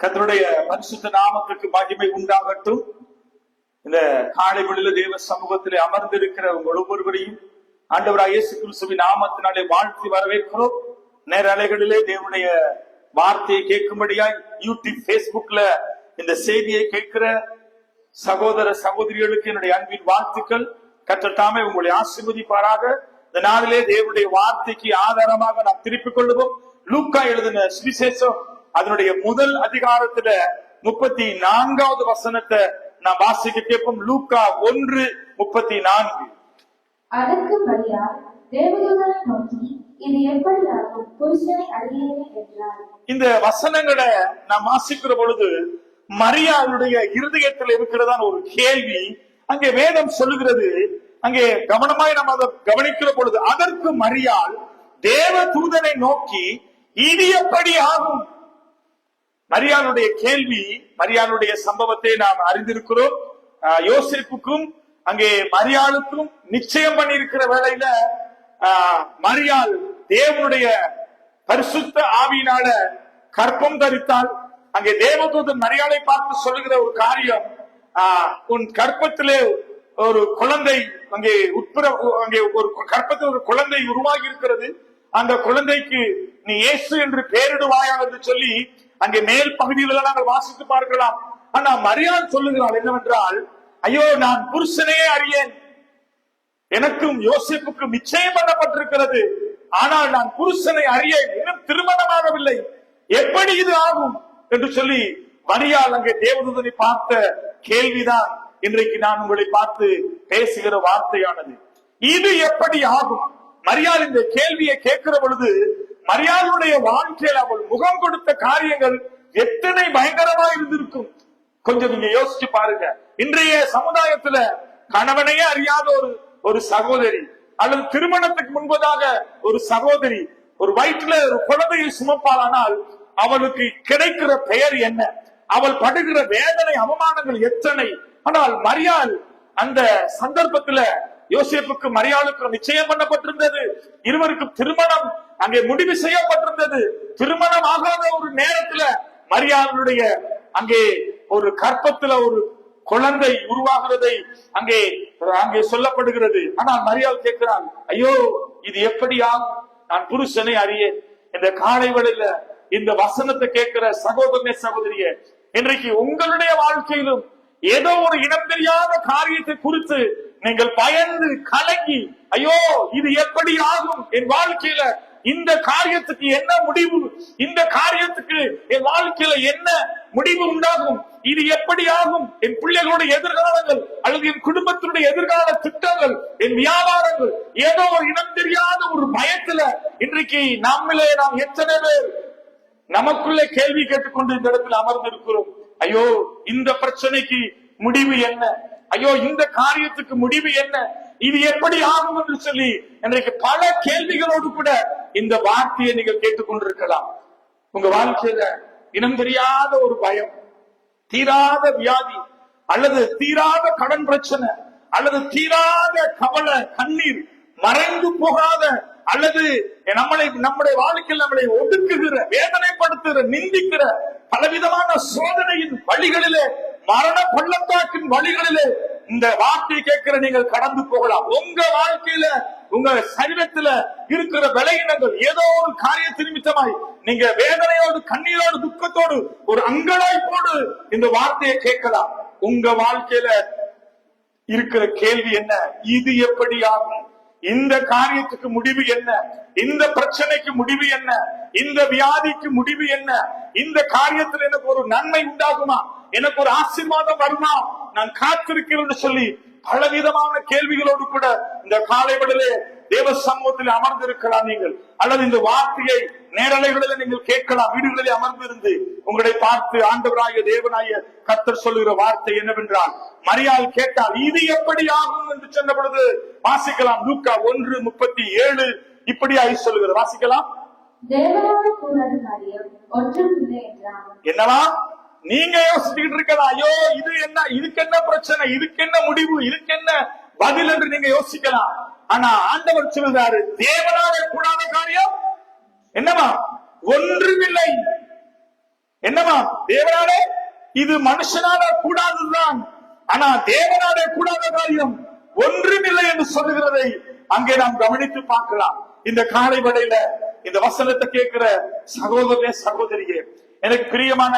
கர்த்தருடைய பரிசுத்த நாமத்துக்கு மகிமை உண்டாகட்டும். இந்த காலை வேளையிலே தேவ சமூகத்திலே அமர்ந்திருக்கிற உங்கள் ஒவ்வொருவரையும் ஆண்டவராகிய இயேசு கிறிஸ்துவின் நாமத்தினாலே வாழ்த்தி வரவேற்கிறோம். நேரலைகளிலே தேவனுடைய வார்த்தையை கேட்கும்படியாய் யூடியூப், பேஸ்புக்ல இந்த செய்தியை கேட்கிற சகோதர சகோதரிகளுக்கு என்னுடைய அன்பின் வாழ்த்துக்கள். கர்த்தர் தாமே உங்களை ஆசீர்வதிப்பாராக. இந்த நாளிலே தேவனுடைய வார்த்தைக்கு ஆதாரமாக நாம் திருப்பிக் கொள்ளுவோம். லூக்கா எழுதின சுவிசேஷம் அதனுடைய முதல் அதிகாரத்துல 34வது வசனத்தை நாம் வாசிக்க கேட்போம். லூக்கா 1:34. அதற்கு மரியாள் தேவதூதனை நோக்கி, இது எப்படியாகும், புருஷனை அறியேனே என்றார். இந்த வசனங்களை நாம் வாசிக்கிற பொழுது மரியாளுடைய இருதயத்தில் இருக்கிறதான ஒரு கேள்வி அங்கே வேதம் சொல்லுகிறது. அங்கே கவனமாய் நாம் அதை கவனிக்கிற பொழுது, அதற்கு மரியாள் தேவதூதனை நோக்கி, இது எப்படி ஆகும்? மரியாளுடைய கேள்வி, மரியாளுடைய சம்பவத்தை நாம் அறிந்திருக்கிறோம். யோசேப்புக்கும் அங்கே மரியாளுக்கும் நிச்சயம் பண்ணியிருக்கிற வேளையில மரியாள் தேவனுடைய பரிசுத்த ஆவியினால கற்பம் தரித்தால். அங்கே தேவதூதன் மரியாளை பார்த்து சொல்லுகிற ஒரு காரியம், உன் கற்பத்திலே ஒரு குழந்தை அங்கே ஒரு கற்பத்தில் ஒரு குழந்தை உருவாகி இருக்கிறது. அந்த குழந்தைக்கு நீ இயேசு என்று பெயரிடுவாயா என்று சொல்லி அங்கே மேல் பகுதியில் நாங்கள் வாசித்து பார்க்கலாம். ஆனா மரியாள் சொல்லுகிறாள் என்னவென்றால், ஐயோ, நான் புருஷனே அறியேன், எனக்கும் யோசேப்புக்கும் நிச்சயம் பண்ணப்பட்டிருக்கிறது, ஆனால் நான் புருஷனை அறியேன், இன்னும் திருமணமாகவில்லை, எப்படி இது ஆகும் என்று சொல்லி மரியாள் அங்கே தேவதூதனை பார்த்த கேள்விதான் இன்றைக்கு நான் உங்களை பார்த்து பேசுகிற வார்த்தையானது. இது எப்படி ஆகும்? மரியாள் இந்த கேள்வியை கேட்கிற பொழுது மரியாளுடைய வாழ்க்கையில் அவள் முகம் கொடுத்த காரியங்கள் எத்தனை பயங்கரமா இருந்திருக்கும். கொஞ்சம் நீங்க யோசிச்சு பாருங்க. இன்றைய சமுதாயத்துல கணவனையே அறியாத ஒரு சகோதரி, அல்லது திருமணத்துக்கு முன்பதாக ஒரு சகோதரி ஒரு வயிற்றுல ஒரு குழந்தையை சுமப்பாளானால் அவளுக்கு கிடைக்கிற பெயர் என்ன? அவள் படுகிற வேதனை, அவமானங்கள் எத்தனை? ஆனால் மரியாள் அந்த சந்தர்ப்பத்துல யோசேப்புக்கு மரியாளுக்கு நிச்சயம் பண்ணப்பட்டிருந்தது. இருவருக்கும் திருமணம் அங்கே முடிவு செய்யப்பட்டிருந்தது. திருமணம் ஆகாத ஒரு நேரத்துல மரியாளுடைய அங்கே ஒரு கற்பத்துல ஒரு குழந்தை உருவாகிறதை அங்கே சொல்லப்படுகிறது. ஆனால் மரியாள் கேட்கிறாள், ஐயோ, இது எப்படி ஆகும்? நான் புருஷனை அறியேன். இந்த காலை வேளையில இந்த வசனத்தை கேட்கிற சகோதரனே, சகோதரியே, இன்றைக்கு உங்களுடைய வாழ்க்கையிலும் ஏதோ ஒரு இனம் தெரியாத காரியத்தை குறித்து நீங்கள் பயந்து கலங்கி, ஐயோ, இது எப்படி ஆகும்? என் வாழ்க்கையில இந்த காரியத்துக்கு என்ன முடிவு? இந்த காரியத்துக்கு என் வாழ்க்கையில என்ன முடிவு உண்டாகும்? இது எப்படி ஆகும்? என் பிள்ளைகளுடைய எதிர்காலங்கள், அல்லது என் குடும்பத்தினுடைய எதிர்கால திட்டங்கள், என் வியாபாரங்கள், ஏதோ ஒரு இனம் தெரியாத ஒரு பயத்துல இன்றைக்கு நம்மளே நாம் எத்தனை பேர் நமக்குள்ளே கேள்வி கேட்டுக்கொண்டு இந்த இடத்துல அமர்ந்திருக்கிறோம். ஐயோ, இந்த பிரச்சனைக்கு முடிவு என்ன? ஐயோ, இந்த காரியத்துக்கு முடிவு என்ன? இது எப்படி ஆகும் என்று சொல்லி இன்றைக்கு பல கேள்விகளோடு கூட இந்த வார்த்தையை நீங்கள் கேட்டுக்கொண்டிருக்கலாம். உங்க வாழ்க்கையில இனம் தெரியாத ஒரு பயம், தீராத வியாதி, அல்லது தீராத கடன் பிரச்சனை, அல்லது தீராத கவலை, கண்ணீர், மறைந்து போகாத, அல்லது நம்முடைய வாழ்க்கையில் நம்மளை ஒடுக்குகிற, வேதனைப்படுத்துகிற, நிந்திக்கிற பலவிதமான சோதனையின் வழிகளிலே, மரண பள்ளத்தாக்கின் வழிகளிலே இந்த வார்த்தையை கேட்கிற நீங்கள் கடந்து போகலாம். உங்க வாழ்க்கையில, உங்க சரீரத்துல இருக்கிற விளையினங்கள், ஏதோ ஒரு காரியத்தின் நிமித்தமாய் நீங்க வேதனையோடு, கண்ணீரோடு, துக்கத்தோடு, ஒரு அங்கலாய்ப்போடு இந்த வார்த்தையை கேட்கலாம். உங்க வாழ்க்கையில இருக்கிற கேள்வி என்ன? இது எப்படி ஆகும்? இந்த காரியத்துக்கு முடிவு என்ன? இந்த பிரச்சனைக்கு முடிவு என்ன? இந்த வியாதிக்கு முடிவு என்ன? இந்த காரியத்தில் எனக்கு ஒரு நன்மை உண்டாகுமா? எனக்கு ஒரு ஆசீர்வாதம் வருமா? நான் காத்திருக்கிறேன் சொல்லி பலவிதமான கேள்விகளோடு கூட இந்த காலை வேளையிலே தேவ சமூகத்தில் அமர்ந்திருக்கலாம் நீங்கள், அல்லது இந்த வார்த்தையை நேரலைகளில் நீங்கள் கேட்கலாம். வீடுகளிலே அமர்ந்திருந்து உங்களை பார்த்து ஆண்டவராகிய தேவனாகிய கர்த்தர் சொல்லுகிற வார்த்தை என்னவென்றால், மரியாள் கேட்டால் இது எப்படி ஆகும் என்று சொன்ன பொழுது வாசிக்கலாம். லூக்கா 1:37 இப்படியாய் சொல்லுகிற வாசிக்கலாம். என்னவா நீங்க யோசிச்சுக்கிட்டு இருக்கலாம், ஐயோ, இது என்ன, இதுக்கு என்ன பிரச்சனை, இதுக்கு என்ன முடிவு, இதுக்கு என்ன பதில் என்று நீங்க யோசிக்கலாம். ஆனா ஆண்டவர் சொல்லுகிறாரு, தேவனாலே கூடாத காரியம் என்னவா? ஒன்றுமில்லை. என்னவா? தேவனாலே இது மனுஷனால கூடாதுதான், ஆனா தேவனாலே கூடாத காரியம் ஒன்றுமில்லை என்று சொல்லுகிறதை அங்கே நாம் கவனித்து பார்க்கலாம். இந்த காலை வேளையில இந்த வசனத்தை கேட்கிற சகோதரனே, சகோதரியே, எனக்கு பிரியமான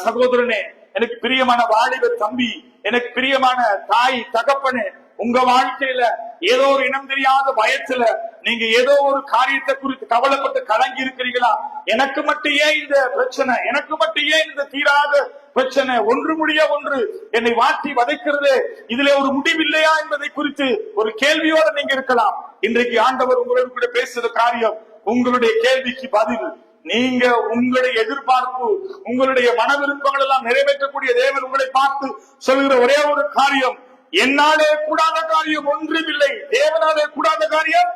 சகோதரனே, எனக்கு பிரியமான வாலிப தம்பி, எனக்கு பிரியமான தாய் தகப்பனே, உங்க வாழ்க்கையில ஏதோ ஒரு இனம் தெரியாத பயத்துல நீங்க ஏதோ ஒரு காரியத்தை குறித்து கவலைப்பட்டு கலங்கி இருக்கிறீங்களா? எனக்கு மட்டும் ஏன் இந்த பிரச்சனை, எனக்கு மட்டும் ஏன் இந்த தீராத பிரச்சனை, ஒன்று முடிய ஒன்று என்னை வாட்டி வதைக்கிறது, இதுல ஒரு முடிவில்லையா என்பதை குறித்து ஒரு கேள்வியோட நீங்க இருக்கலாம். இன்றைக்கு ஆண்டவர் உங்களோடு கூட பேசுற காரியம், உங்களுடைய கேள்விக்கு பதில். நீங்க உங்களுடைய எதிர்பார்ப்பு, உங்களுடைய மன விருப்பங்கள் எல்லாம் நிறைவேற்றக்கூடிய தேவன் உங்களை பார்த்து சொல்கிற ஒரே ஒரு காரியம், என்னாலே கூடாத காரியம் ஒன்றுமில்லை, தேவனாலே கூடாத காரியம்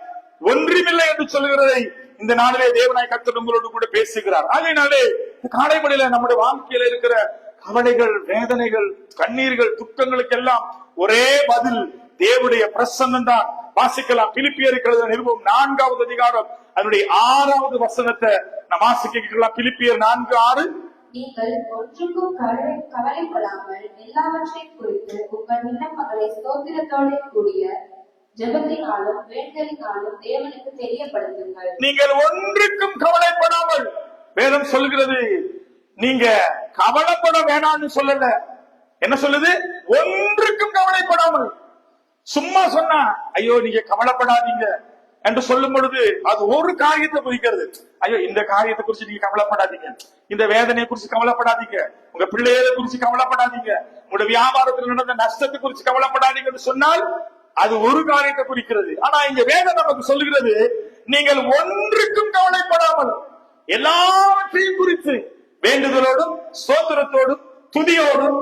ஒன்றுமில்லை என்று சொல்கிறதை இந்த நாளிலே தேவனாய் கர்த்தர் உங்களோடு கூட பேசுகிறார். ஆகையினாலே காலைமணியில நம்முடைய வாழ்க்கையில இருக்கிற கவலைகள், வேதனைகள், கண்ணீர்கள், துக்கங்களுக்கு எல்லாம் ஒரே பதில் தேவனுடைய பிரசன்னம் தான். வாசிக்கலாம். பிலிப்பியருக்கு எழுதின நிருபம் 4வது அதிகாரம் அதனுடைய 6வது வசனத்தை நாம் வாசிக்கலாம். பிலிப்பியர் 4:6. நீங்கள் ஒன்றுக்கும் கவலைப்படாமல் எல்லாவற்றையும் குறித்து உங்கள் விண்ணப்பங்களை ஸ்தோத்திரத்தோடு கூடிய ஜெபத்தினாலும் வேண்டுதலினாலும் தேவனுக்கு தெரியப்படுத்துங்கள். நீங்கள் ஒன்றுக்கும் கவலைப்படாமல், வேதம் சொல்கிறது, நீங்க கவலைப்பட வேணாம்னு சொல்லல. என்ன சொல்லுது? ஒன்றுக்கும் கவலைப்படாமல். சும்மா சொன்னா ஐயோ நீங்க கவலைப்படாதீங்க என்று சொல்லும் பொழுது அது ஒரு காரியத்தை குறிக்கிறது. ஐயோ இந்த காரியத்தை குறிச்சு நீங்க கவலைப்படாதீங்க, இந்த வேதனையை குறிச்சு கவலைப்படாதீங்க, உங்க பிள்ளைகளை குறிச்சு கவலைப்படாதீங்க, உங்களுடைய வியாபாரத்தில் நடந்த நஷ்டத்தை குறிச்சு கவலைப்படாதீங்க என்று சொன்னால் அது ஒரு காரியத்தை குறிக்கிறது. ஆனா இங்க வேதம் நமக்கு சொல்லுகிறது, நீங்கள் ஒன்றுக்கும் கவலைப்படாமல் எல்லாவற்றையும் குறித்து வேண்டுதலோடும் ஸ்தோத்திரத்தோடும் துதியோடும்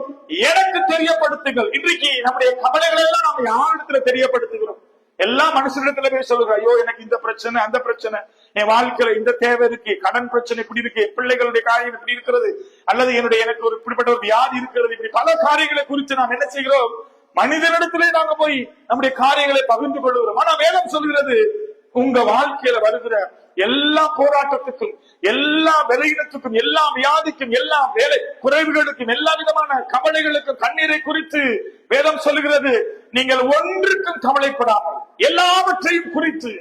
எனக்கு தெரியப்படுத்துங்கள். இன்றைக்கு நம்முடைய கவலைகளை எல்லாம் நம்ம யாரிடத்துல தெரியப்படுத்துகிறோம்? எல்லா மனுஷனிடத்துல போய் சொல்லுங்க, ஐயோ எனக்கு இந்த பிரச்சனை, அந்த பிரச்சனை, என் வாழ்க்கையில இந்த தேவை இருக்கு, கடன் பிரச்சனை இப்படி இருக்கு, பிள்ளைகளுடைய காரியம் இப்படி இருக்கிறது, அல்லது எனக்கு ஒரு இப்படிப்பட்ட ஒரு வியாதி இருக்கிறது, இப்படி பல காரியங்களை குறித்து நாம் என்ன செய்கிறோம்? மனிதனிடத்திலே நாங்க போய் நம்முடைய காரியங்களை பகிர்ந்து கொள்கிறோம். ஆனா வேதம் சொல்கிறது, உங்க வாழ்க்கையில வருகிற எல்லா போராட்டத்துக்கும், எல்லா விலையினத்துக்கும், எல்லா வியாதிக்கும், எல்லா வேலை குறைவுகளுக்கும், எல்லா விதமான கவலைகளுக்கும், கண்ணீரை குறித்து வேதம் சொல்லுகிறது, நீங்கள் ஒன்றுக்கும் கவலைப்படாமல் எல்லாவற்றையும் குறித்து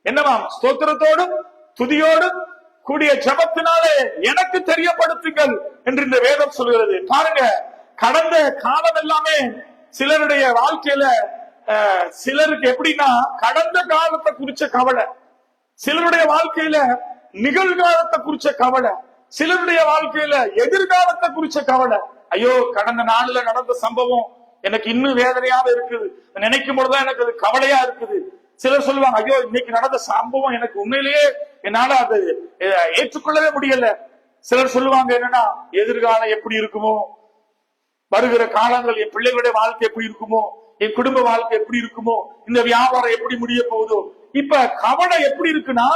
என்னவாம்? ஸ்தோத்திரத்தோடும் துதியோடும் கூடிய ஜெபத்தினாலே எனக்கு தெரியப்படுத்துங்கள் என்று இந்த வேதம் சொல்கிறது. பாருங்க, கடந்த காலம் எல்லாமே சிலருடைய வாழ்க்கையில சிலருக்கு எப்படின்னா கடந்த காலத்தை குறிச்ச கவலை, சிலருடைய வாழ்க்கையில நிகழ்காலத்தை குறிச்ச கவலை, சிலருடைய வாழ்க்கையில எதிர்காலத்தை குறிச்ச கவலை. ஐயோ கடந்த நாள்ல நடந்த சம்பவம் எனக்கு இன்னும் வேதனையாக இருக்குது, நினைக்கும் பொழுதுதான் எனக்கு அது கவலையா இருக்குது. சிலர் சொல்லுவாங்க, ஐயோ இன்னைக்கு நடந்த சம்பவம் எனக்கு உண்மையிலேயே என்னால அது ஏற்றுக்கொள்ளவே முடியல. சிலர் சொல்லுவாங்க, என்னன்னா எதிர்காலம் எப்படி இருக்குமோ, வருகிற காலங்கள் என் பிள்ளைகளுடைய வாழ்க்கை எப்படி இருக்குமோ, என் குடும்ப வாழ்க்கை எப்படி இருக்குமோ, இந்த வியாபாரம் எப்படி முடிய போகுதோ. இப்ப கவலை எப்படி இருக்குன்னா,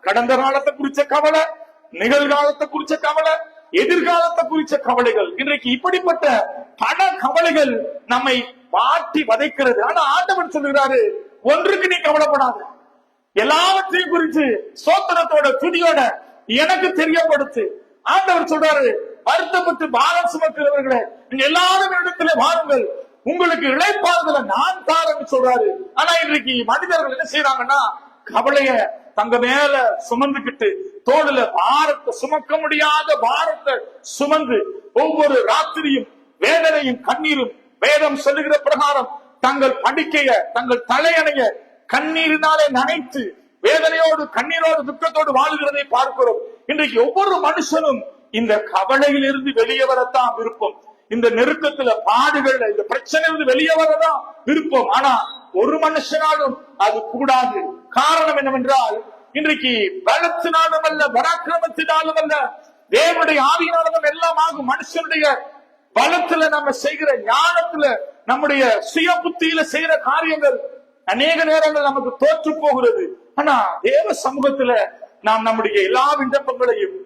கடந்த காலத்தை குறிச்ச கவலை, நிகழ்காலத்தை குறிச்ச கவலை, எதிர்காலத்தை குறிச்ச கவலைகள். இன்றைக்கு இப்படிப்பட்ட பல கவலைகள் நம்மை வாட்டி வதைக்கிறது. ஆனா ஆண்டவன் சொல்லுகிறாரு, ஒன்றுக்கு நீ கவலைப்படாத, எல்லாவற்றையும் குறித்து ஸ்தோத்திரத்தோட துதியோட எனக்கு தெரியப்படுத்து. ஆண்டவர் சொல்றாரு, வருத்தப்பட்டு பாரம் சுமக்கிறவர்களே நீங்க எல்லாரும் இடத்துல வாருங்கள், உங்களுக்கு இளைப்பாறுதலை நான் தாரேன்னு சொல்றாரு. ஆனா இன்றைக்கு மனிதர்கள் என்ன செய்யறாங்கன்னா, கவலைய தங்க மேல சுமந்துகிட்டு தோளுல பாரத்தை, சுமக்க முடியாத பாரத்தை சுமந்து ஒவ்வொரு ராத்திரியும் வேதனையும் கண்ணீரும், வேதம் சொல்லுகிற பிரகாரம் தங்கள் படுக்கைய, தங்கள் தலையணைய கண்ணீரினாலே நனைத்து வேதனையோடு கண்ணீரோடு துக்கத்தோடு வாழ்கிறதை பார்க்கிறோம். இன்றைக்கு ஒவ்வொரு மனுஷனும் இந்த கவலையில் இருந்து வெளியே வரத்தான் விருப்பம், இந்த நெருக்கத்துல பாடுகள்ல இந்த பிரச்சனையிலிருந்து வெளியே வரதான் விருப்பம். ஆனா ஒரு மனுஷனாலும் அது கூடாது. காரணம் என்னவென்றால், இன்றைக்கு பலத்தினாலும் அல்ல, பராக்கிரமத்தினாலும் அல்ல, தேவனுடைய ஆவியினாலும் எல்லாம் ஆகும். மனுஷனுடைய பலத்துல நம்ம செய்கிற ஞானத்துல, நம்முடைய சுய புத்தியில செய்யற காரியங்கள் அநேக நேரங்கள் நமக்கு தோற்று போகிறது. ஆனா தேவ சமூகத்துல நாம் நம்முடைய எல்லா விண்ணப்பங்களையும்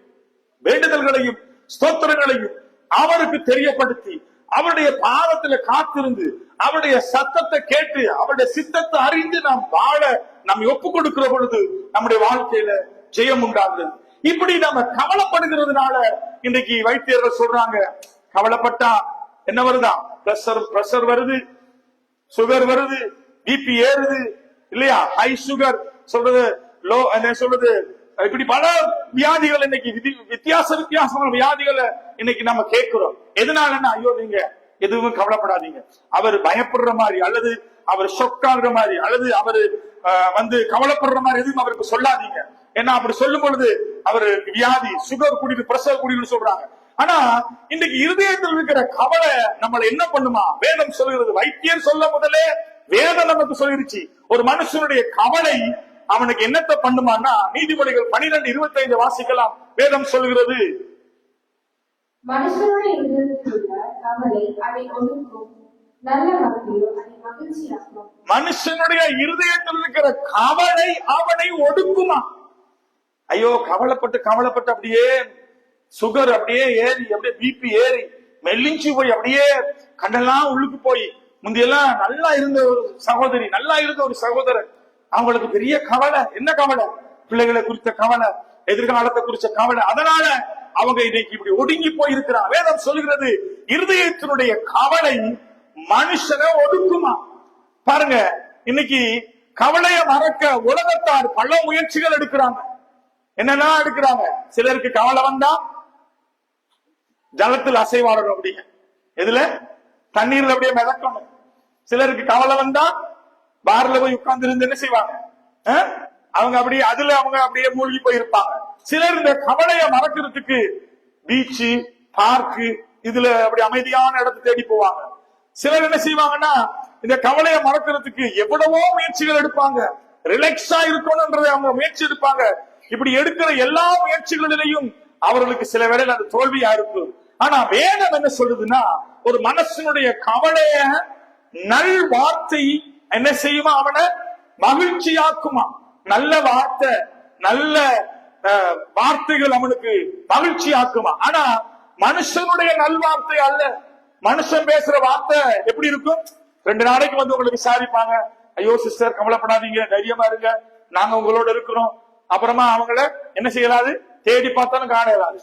வேண்டுதல்களையும் ஸ்தோத்திரங்களையும் அவருக்கு தெரியப்படுத்தி அவருடைய பாதத்துல காத்திருந்து அவருடைய சத்தத்தை கேட்டு அவருடைய சித்தத்தை அறிந்து நாம் வாழ நாம் ஒப்புக் கொடுக்கிற பொழுது நம்முடைய வாழ்க்கையில ஜெயம் உண்டாகிறது. இப்படி நம்ம கவலைப்படுகிறதுனால இன்றைக்கு வைத்தியர்கள் சொல்றாங்க, கவலைப்பட்டா என்ன வருதா, பிரஷர் வருது, சுகர் வருது, பிபி ஏறுது இல்லையா, ஹை சுகர் சொல்றது, லோ சொல்றது, இப்படி பல வியாதிகள் இன்னைக்கு வித்தியாசமான வியாதிகளை இன்னைக்கு நம்ம கேட்கிறோம். எதனாலன்னா, ஐயோ நீங்க எதுவும் கவலைப்படாதீங்க, அவர் பயப்படுற மாதிரி அல்லது அவர் ஷொக் ஆகுற மாதிரி அல்லது அவரு கவலைப்படுற மாதிரி எதுவும் அவருக்கு சொல்லாதீங்க. ஏன்னா அப்படி சொல்லும் பொழுது அவரு வியாதி, சுகர் கூடிட்டு பிரஷர் கூடிட்டு சொல்றாங்க. ஆனா இன்னைக்கு இருதயத்தில் இருக்கிற கவலை நம்மளை என்ன பண்ணுமா, வேதம் சொல்கிறது, வைத்தியர் சொல்ல முதலே வேதம் நமக்கு சொல்லிருச்சு, ஒரு மனுஷனுடைய கவலை அவனுக்கு என்னத்தை பண்ணுமான்னா, நீதிமொழிகள் 12:25 வாசிக்கலாம். வேதம் சொல்கிறது, மனுஷனுடைய இதயத்தில் உள்ள கவலை அதை ஒடுக்கும், நல்ல வார்த்தையோ அதை மகிழ்ச்சியாக்கும். மனுஷனுடைய இருதயத்தில் இருக்கிற கவலை அவனை ஒடுக்குமா. ஐயோ கவலைப்பட்டு அப்படியே சுகர் அப்படியே ஏறி, அப்படியே பிபி ஏறி மெல்லிஞ்சு போய் அப்படியே கண்ணெல்லாம் உள்ளுக்கு போய், முந்தியெல்லாம் நல்லா இருந்த ஒரு சகோதரி, நல்லா இருந்த ஒரு சகோதரர், அவங்களுக்கு பெரிய கவலை. என்ன கவலை? பிள்ளைகளை குறித்த கவலை, எதிர்காலத்தை குறித்த கவலை. அதனால அவங்க இன்னைக்கு இப்படி ஒடுங்கி போய் இருக்கிறாங்க. வேதம் சொல்கிறது, இருதயத்தினுடைய கவலை மனுஷனை ஒடுக்குமா. பாருங்க, இன்னைக்கு கவலையை மறக்க உலகத்தார் பல முயற்சிகள் எடுக்கிறாங்க. என்னெல்லாம் எடுக்கிறாங்க? சிலருக்கு கவலை வந்தா ஜலத்தில் அசைவாடணும், அப்படிங்க எதுல, தண்ணீர்ல அப்படியே மிதக்கணும். சிலருக்கு கவலை வந்தா பார்ல போய் உட்கார்ந்து இருந்து என்ன செய்வாங்க, அவங்க அப்படியே அதுல அவங்க அப்படியே மூழ்கி போயிருப்பாங்க. சிலர் இந்த கவலையை மறக்கிறதுக்கு பீச்சு, பார்க்கு, இதுல அப்படி அமைதியான இடத்தை தேடி போவாங்க. சிலர் என்ன செய்வாங்கன்னா, இந்த கவலையை மறக்கிறதுக்கு எவ்வளவோ முயற்சிகள் எடுப்பாங்க, ரிலாக்ஸா இருக்கணும்ன்றதை அவங்க முயற்சி எடுப்பாங்க. இப்படி எடுக்கிற எல்லா முயற்சிகளிலையும் அவர்களுக்கு சில வேளையில் அது தோல்வியா இருக்கும். ஆனா வேதம் என்ன சொல்லுதுன்னா, ஒரு மனசனுடைய கவலைய நல் வார்த்தை என்ன செய்யுமா, அவனை மகிழ்ச்சியாக்குமா. நல்ல வார்த்தை, நல்ல வார்த்தைகள் அவனுக்கு மகிழ்ச்சியாக்குமா. ஆனா மனுஷனுடைய நல்வார்த்தை அல்ல. மனுஷன் பேசுற வார்த்தை எப்படி இருக்கும்? 2 நாளைக்கு வந்து உங்களுக்கு விசாரிப்பாங்க, ஐயோ சிஸ்டர் கவலைப்படாதீங்க, தைரியமா இருங்க, நாங்க உங்களோட இருக்கிறோம். அப்புறமா அவங்கள என்ன செய்யலாது, தேடி பார்த்தாலும் காணலாது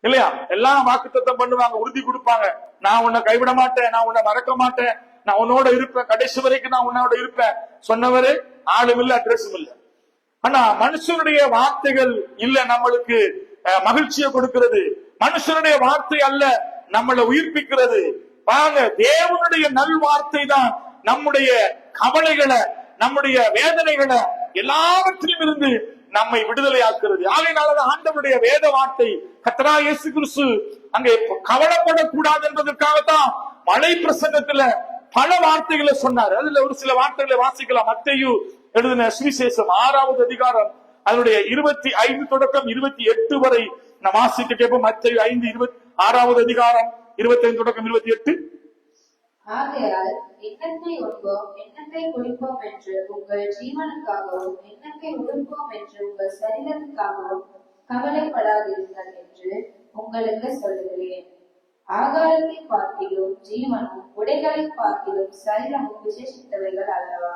இல்லையா. எல்லாம் வாக்குத்தத்தம் பண்ணுவாங்க, உறுதி கொடுப்பாங்க, நான் உன்னை கைவிட மாட்டேன், நான் உன்னை மறக்க மாட்டேன், நான் உன்னோட இருப்பேன், கடைசி வரைக்கும் நான் உன்னோட இருப்பேன் சொன்னவரு ஆளும் இல்ல, அட்ரஸும் இல்ல. ஆனா மனுஷனுடைய வார்த்தைகள் இல்ல நம்மளுக்கு மகிழ்ச்சியை கொடுக்கிறது. மனுஷனுடைய வார்த்தை அல்ல நம்மளை உயிர்ப்பிக்கிறது. பாருங்க, தேவனுடைய நல் வார்த்தை தான் நம்முடைய கவலைகளை, நம்முடைய வேதனைகளை எல்லாவற்றிலும் இருந்து நம்மை விடுதலை ஆக்குறது. ஆகையினாலதான் ஆண்டவருடைய வேத வார்த்தை, கர்த்தராகிய இயேசு கிறிஸ்து அங்கே கவலைப்படக்கூடாது என்பதற்காகத்தான் மலை பிரசங்கத்துல பல வார்த்தைகளை சொன்னார். அதுல ஒரு சில வார்த்தைகளை வாசிக்கலாம். மத்தேயு எழுதின சுவிசேஷம் 6வது அதிகாரம் அதனுடைய 25 தொடக்கம் 28 வரை நான் வாசிக்க கேட்போம். மத்தேயு 5:6வது அதிகாரம் 25 தொடக்கம் 28. ஆகையால் எண்ணத்தை உண்போம், எண்ணத்தை குடிப்போம் என்று உங்கள் ஜீவனுக்காகவும், எண்ணத்தை உடுப்போம் என்று உங்கள் சரீரத்துக்காகவும் கவலைப்படாதீர்கள் என்று உங்களுக்கு சொல்லுகிறேன். ஆகாரத்தை பார்க்கிலும் ஜீவனும், உடைகளை பார்க்கிலும் சரீரமும் விசேஷித்தவைகள் அல்லவா?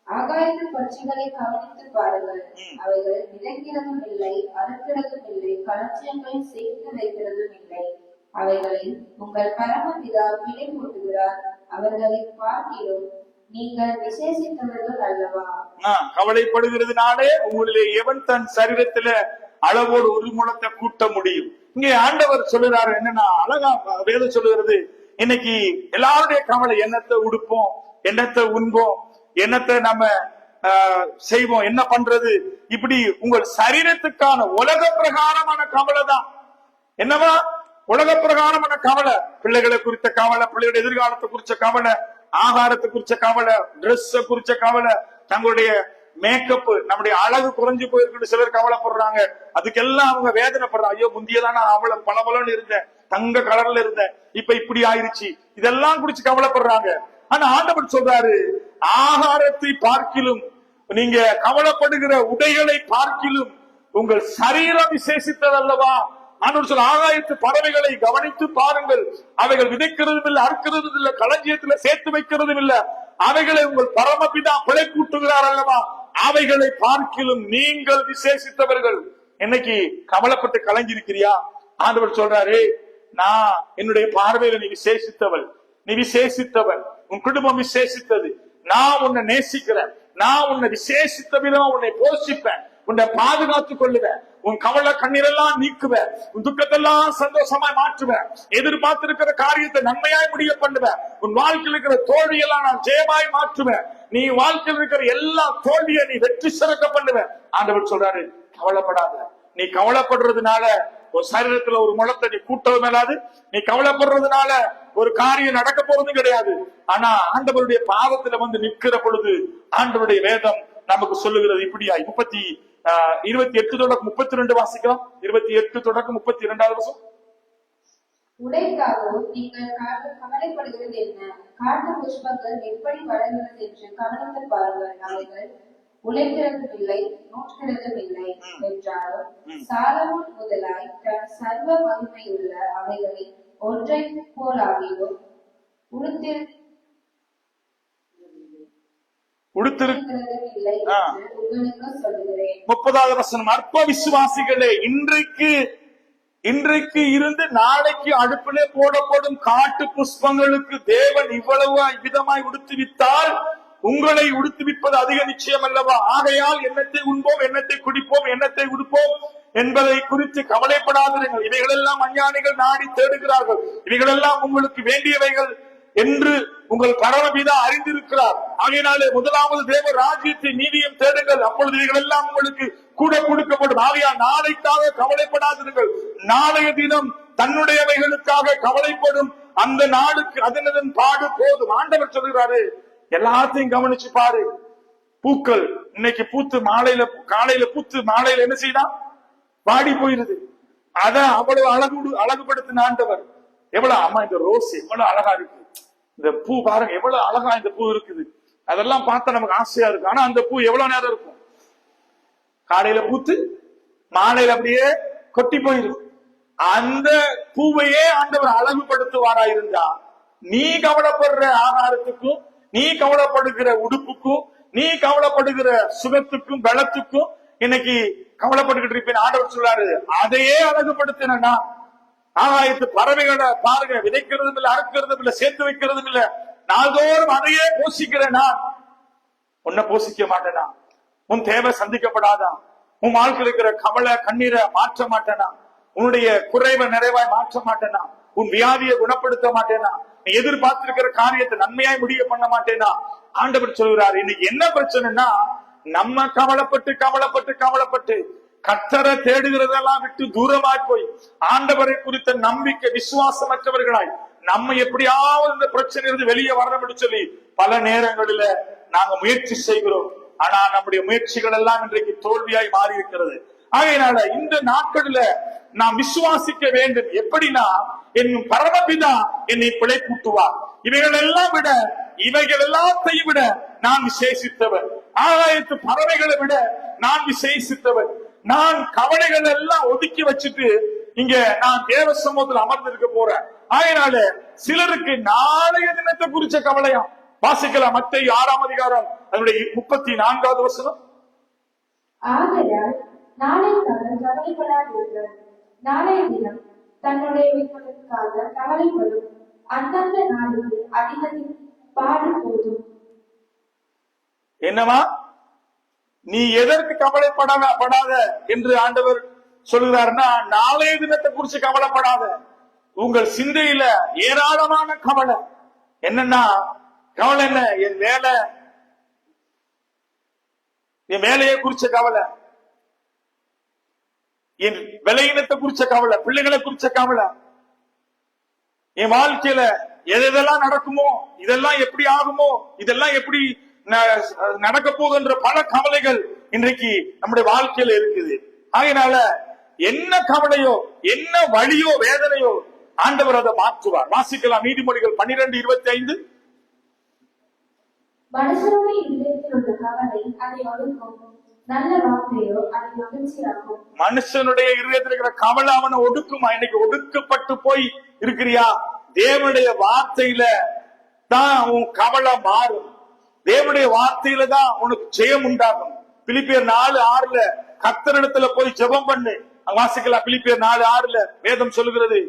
ஆகாயத்து பட்சிகளை கவனித்து பாருங்கள், அவைகள் விதைக்கிறதும் இல்லை, அறுக்கிறதும் இல்லை, களஞ்சியங்களில் சேர்த்து வைக்கிறதும் இல்லை, அவைகளில் உங்கள் பரமபிதா விலை போட்டுகிறார். அவர்களை பார்க்கிலும் நீங்கள் விசேஷித்தவர்கள் அல்லவா? கவலைப்படுகிறதுனாலே உங்களிலே எவன் தன் சரீரத்துல அளவோடு ஒரு முழத்தை கூட்ட முடியும்? இங்கே ஆண்டவர் சொல்லுறாரு என்னன்னா, அழகா வேதம் சொல்லுகிறது, இன்னைக்கு எல்லாருடைய கவலை என்னத்தை உடுப்போம், என்னத்தை உண்போம், என்னத்தை நம்ம செய்வோம், என்ன பண்றது, இப்படி உங்கள் சரீரத்துக்கான உலக பிரகாரமான கவலை தான். என்னவா? உலக பிரகாரமான கவலை, பிள்ளைகளை குறித்த கவலை, பிள்ளைகளுடைய எதிர்காலத்தை குறிச்ச கவலை, ஆகாரத்தை குறிச்ச கவலை, டிரெஸ் குறிச்ச கவலை, தங்களுடைய மேக்கப், நம்முடைய அழகு குறைஞ்சு போயிருக்கு சிலர் கவலைப்படுறாங்க. அதுக்கெல்லாம் அவங்க வேதனைப்படுறாங்க. ஐயோ முந்தியதான் நான் அவ்வளவு பளபளன்னு இருந்தேன், தங்க கலர்ல இருந்தேன், இப்ப இப்படி ஆயிருச்சு, இதெல்லாம் குறிச்சு கவலைப்படுறாங்க. ஆனா ஆண்டவர் சொல்றாரு, ஆகாரத்தை பார்க்கிலும், நீங்க கவலைப்படுகிற உடைகளை பார்க்கிலும் உங்கள் சரீரம் விசேஷித்ததல்லவா? ஆண்டவர் சொல்ல, ஆகாயத்து பறவைகளை கவனித்து பாருங்கள், அவைகள் விதைக்கிறதும் இல்லை, அறுக்கிறதும் இல்லை, களஞ்சியத்துல சேர்த்து வைக்கிறதும் இல்லை, அவைகளை உங்கள் பரமபிதா பிழை கூட்டுகிறார் அல்லவா? அவைகளை பார்க்கிலும் நீங்கள் விசேஷித்தவர்கள். என்னைக்கு கவலைப்பட்டு கலங்கி ஆண்டவர் சொல்றாரு, நான் என்னுடைய பார்வையில நீ விசேஷித்தவள், நீ விசேஷித்தவன், உன் குடும்பம் விசேஷித்தது, நான் உன்னை நேசிக்கிறேன், நான் உன்னை விசேஷித்த விதமா உன்னை போஷிப்பேன், உன்னை பாதுகாத்துக் கொள்ளுவேன், உன் கவலை கண்ணீரெல்லாம் நீக்குவேன், உன் துக்கத்தெல்லாம் சந்தோஷமாய் மாற்றுவேன், எதிர்பார்த்திருக்கிற காரியத்தை நன்மையாய் முடிய பண்ணுவேன், உன் வாழ்க்கையில் இருக்கிற தோல்வியெல்லாம் நான் ஜெயமாய் மாற்றுவேன், நீ வாழ்க்கையில் இருக்கிற எல்லா தோல்வியை நீ வெற்றி சிறக்க பண்ணுவேன். ஆண்டவர் சொல்றாரு, கவலைப்படாத. நீ கவலைப்படுறதுனால ஒரு சரீரத்துல ஒரு முளத்தை நீ கூட்டவும் மேலாது, நீ கவலைப்படுறதுனால ஒரு காரியம் நடக்க போறதும் கிடையாது. ஆனா ஆண்டவருடைய பாதத்துல வந்து நிற்கிற பொழுது ஆண்டவருடைய வேதம் நமக்கு சொல்லுகிறது இப்படியா. 28 தொடக்கம் 32 வாசிக்கலாம். 28 தொடக்கம் 32வது வசனம். உடைக்காகவோ நீங்கள் கவலைப்படுகிறது என்ன? காட்டு புஷ்பங்கள் எப்படி வளர்கிறது என்று கவனித்து பாருங்கள். அவைகள் உழைக்கிறதும் இல்லை, நோட்கிறதும் இல்லை என்றாலும் சாலமோன் முதலாய் தன் சர்வ மகிமையுள்ள அவைகளில் ஒன்றை போலாகியும் உடுத்திருக்கிறதும் இல்லை என்று உங்களுக்கு சொல்லுகிறேன். 30வது வசனம். அற்ப விசுவாசிகளே, இன்றைக்கு இருந்து நாளைக்கு அடுப்பிலே போடப்படும் காட்டு புஷ்பங்களுக்கு தேவன் இவ்வளவு விதமாய் உடுத்துவித்தால் உங்களை உடுத்துவிப்பது அதிக நிச்சயம் அல்லவா? ஆகையால் எண்ணத்தை உண்போம், எண்ணத்தை குடிப்போம், எண்ணத்தை உடுப்போம் என்பதை குறித்து கவலைப்படாதீர்கள். இவைகளெல்லாம் அஞ்ஞானிகள் நாடி தேடுகிறார்கள். இவைகளெல்லாம் உங்களுக்கு வேண்டியவைகள் என்று உங்கள் பரமபிதா அறிந்திருக்கிறார். ஆகையினாலே முதலாவது தேவ ராஜ்யத்தை நீதியும் தேடுங்கள், அப்பொழுது இவைகளெல்லாம் உங்களுக்கு கூட கொடுக்கப்படும். ஆகையால் நாளைக்காக கவலைப்படாதீர்கள். நாளைய தினம் தன்னுடையவைகளுக்காக கவலைப்படும் அந்த நாளுக்கு அதனதன் பாடு போதும். ஆண்டவர் சொல்கிறாரு, எல்லாத்தையும் கவனிச்சு பாரு. பூக்கள் இன்னைக்கு பூத்து காலையில பூத்து மாலையில என்ன செய்யலாம், வாடி போயிருது. அத அவ்வளவு அழகுபடுத்தின ஆண்டவர். எவ்வளவு அம்மா இந்த ரோஸ் எவ்வளவு அழகா இருக்கு, இந்த பூ பாருங்க எவ்வளவு அழகா இந்த பூ இருக்குது, அதெல்லாம் பார்த்தா நமக்கு ஆசையா இருக்கு. ஆனா அந்த பூ எவ்வளவு நேரம் இருக்கும்? காலையில பூத்து மாலையில அப்படியே கொட்டி போயிடும். அந்த பூவையே ஆண்டவர் அழகுபடுத்துவாரா இருந்தா, நீ கவலைப்படுற ஆகாரத்துக்கும், நீ கவலைப்படுகிற உடுப்புக்கும், நீ கவலைப்படுகிற சுகத்துக்கும் பலத்துக்கும் இன்னைக்கு கவலைப்பட்டுக்கிட்டு இருப்பேன். ஆண்டவர் சொல்றாரு, அதையே அழகுபடுத்தினா. ஆகாயத்து பறவைகளை பாருங்க, விதைக்கிறதும் இல்ல, அறுக்கிறதும் இல்ல, சேர்த்து வைக்கிறதும் இல்ல, நாள்தோறும் அதையே போஷிக்கிறேன். நான் உன்னை போஷிக்க மாட்டேனா? உன் தேவை சந்திக்கப்படாதா? உன் வாழ்க்கையில் இருக்கிற கவலை கண்ணீரை மாற்ற மாட்டேனா? உன்னுடைய குறைவை நிறைவாய் மாற்ற மாட்டேனா? உன் வியாதியை குணப்படுத்த மாட்டேனா? நீ எதிர்பார்த்திருக்கிற காரியத்தை நன்மையாய் முடிய பண்ண மாட்டேனா? ஆண்டவர் சொல்கிறார், இன்னைக்கு என்ன பிரச்சனைனா, நம்ம கவலைப்பட்டு கர்த்தரை தேடுகிறதெல்லாம் விட்டு தூரமாய் போய் ஆண்டவரை குறித்த நம்பிக்கை விசுவாசமற்றவர்களாய் நம்ம எப்படியாவது இந்த பிரச்சனையிலிருந்து வெளியே வரணும் சொல்லி பல நேரங்களில நாங்க முயற்சி செய்கிறோம். ஆனா நம்முடைய முயற்சிகள் எல்லாம் இன்றைக்கு தோல்வியாய் மாறி இருக்கிறது. ஆகையினால இந்த நாட்களில நாம் விசுவாசிக்க வேண்டும். எப்படின்னா, என் பரமபிதா என்னை பிழைப்பூட்டுவார். இவைகள் எல்லாத்தையும் விட நான் விசேஷித்தவர். ஆகாயத்து பறவைகளை விட நான் விசேஷித்தவர். நான் கவலைகள் எல்லாம் ஒதுக்கி வச்சுட்டு இங்க நான் தேவ சமூகத்தில் அமர்ந்திருக்க போறேன். அதனால சிலருக்கு நாளைய தினத்தை குறிச்ச கவலையா. வாசிக்கலாம் மத்தேயு 6ஆம் அதிகாரம் அதனுடைய 34வது வசனம். ஆகையால் நாளைக்காக கவலைப்படாதீர்கள், நாளைய தினம் தன்னுடையவைகளுக்காக கவலைப்படும். அந்தந்த நாளுக்கு அதிகத்தின் பாடு போதும். என்னவா, நீ எதற்கு கவலைப்படாத என்று ஆண்டவர் சொல்கிறார்னா, நாளைய தினத்தை குறிச்சு கவலைப்படாத. உங்கள் சிந்தையில ஏராளமான கவலை. என்னன்னா கவலை என்ன? என் வேலையை குறிச்ச கவலை, என் விலையினத்தை குறிச்ச கவலை, பிள்ளைகளை குறிச்ச கவலை, என் வாழ்க்கையில எதெல்லாம் நடக்குமோ, இதெல்லாம் எப்படி ஆகுமோ, இதெல்லாம் எப்படி நடக்க போகின்ற பல கவலைகள் இன்றைக்கு நம்முடைய வாழ்க்கையில இருக்குது. அதனால என்ன கவலையோ, என்ன வழியோ, வேதனையோ, ஆண்டவர் அதை மாற்றுவார். வாசிக்கலாம் நீதிமொழிகள் 12:25. மனுஷனுடைய இதயத்தில் உள்ள கவலை அதை ஒடுக்கும், நல்ல வார்த்தையோ அதை மகிழ்ச்சியாக்கும். மனுஷனுடைய இதயத்தில் இருக்கிற கவலை அவனை ஒடுக்குமா? இன்னைக்கு ஒடுக்கப்பட்டு போய் இருக்கிறியா? தேவனுடைய வார்த்தையில தான் உன் கவலை மாறும். தேவனுடைய வார்த்தையில தான் உனக்கு ஜெயம் உண்டாகும். பிலிப்பியர் 4:6 கர்த்தரிடத்துல போய் ஜெபம் பண்ணு. வாசிக்கலாம் பிலிப்பியர் 4:6 வேதம் சொல்லுகிறது.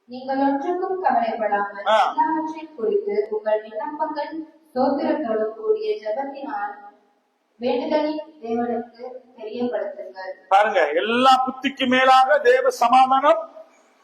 நீங்கள் ஒன்றுக்கும் கவலைப்படாமல் எல்லாவற்றையும் குறித்து உங்கள் விண்ணப்பங்கள் ஸ்தோத்திரத்தோடு கூடிய ஜெபத்தினால் வேண்டுதலின் தேவனுக்கு தெரியப்படுத்துங்கள். பாருங்க, எல்லா புத்திக்கு மேலாக தேவ சமாதானம்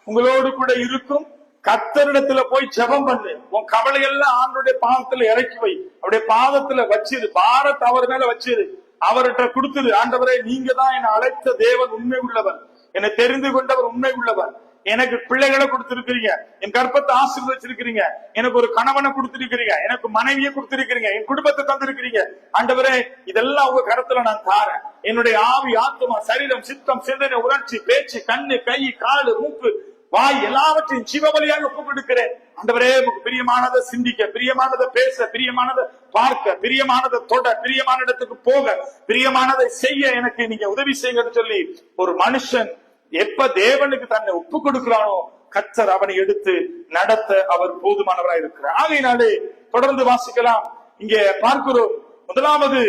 உங்களோடு கூட இருக்கும். கர்த்தரிடத்துல போய் ஜெபம் பண்ணு. உன் கவலை எல்லாம் ஆண்டவருடைய பாதத்துல இறக்கி வை. அவருடைய பாதத்துல வச்சிரு. பாரத் அவர் மேல வச்சிரு. அவர்கிட்ட கொடுத்துரு. ஆண்டவரே, நீங்க தான் என்னை அழைத்த தேவன், உண்மை உள்ளவர். என்னை தெரிந்து கொண்டவர், உண்மை உள்ளவர். எனக்கு பிள்ளைகளை கொடுத்திருக்கிறீங்க, என் கற்பத்தை ஆசீர்வதிச்சிருக்கிறீங்க, எனக்கு ஒரு கணவனை கொடுத்திருக்கிறீங்க, எனக்கு மனைவியை கொடுத்திருக்கிறீங்க, என் குடும்பத்தை தந்திருக்கிறீங்க. ஆண்டவரே, இதெல்லாம் உங்க கருத்துல நான் தாரேன். என்னுடைய ஆவி, ஆத்மா, சரீரம், சித்தம், சிந்தனை, உணர்ச்சி, பேச்சு, கண்ணு, கை, காலு, மூக்கு, வாய் எல்லாவற்றையும் ஜீவபலியாக ஒப்புக் கொடுக்கிறேன். ஆண்டவரே, உங்களுக்கு பிரியமானதை சிந்திக்க, பிரியமானதை பேச, பிரியமானதை பார்க்க, பிரியமானதை தொட, பிரியமான இடத்துக்கு போக, பிரியமானதை செய்ய எனக்கு நீங்க உதவி செய்யுங்கன்னு சொல்லி ஒரு மனுஷன் எப்ப தேவனுக்கு தன்னை ஒப்பு கொடுக்கிறானோ கர்த்தர் அவனை எடுத்து நடத்த அவர் போதுமானவராய் இருக்கிறார். ஆகையினாலே தொடர்ந்து வாசிக்கலாம். இங்க பார்க்கிறோம், முதலாவது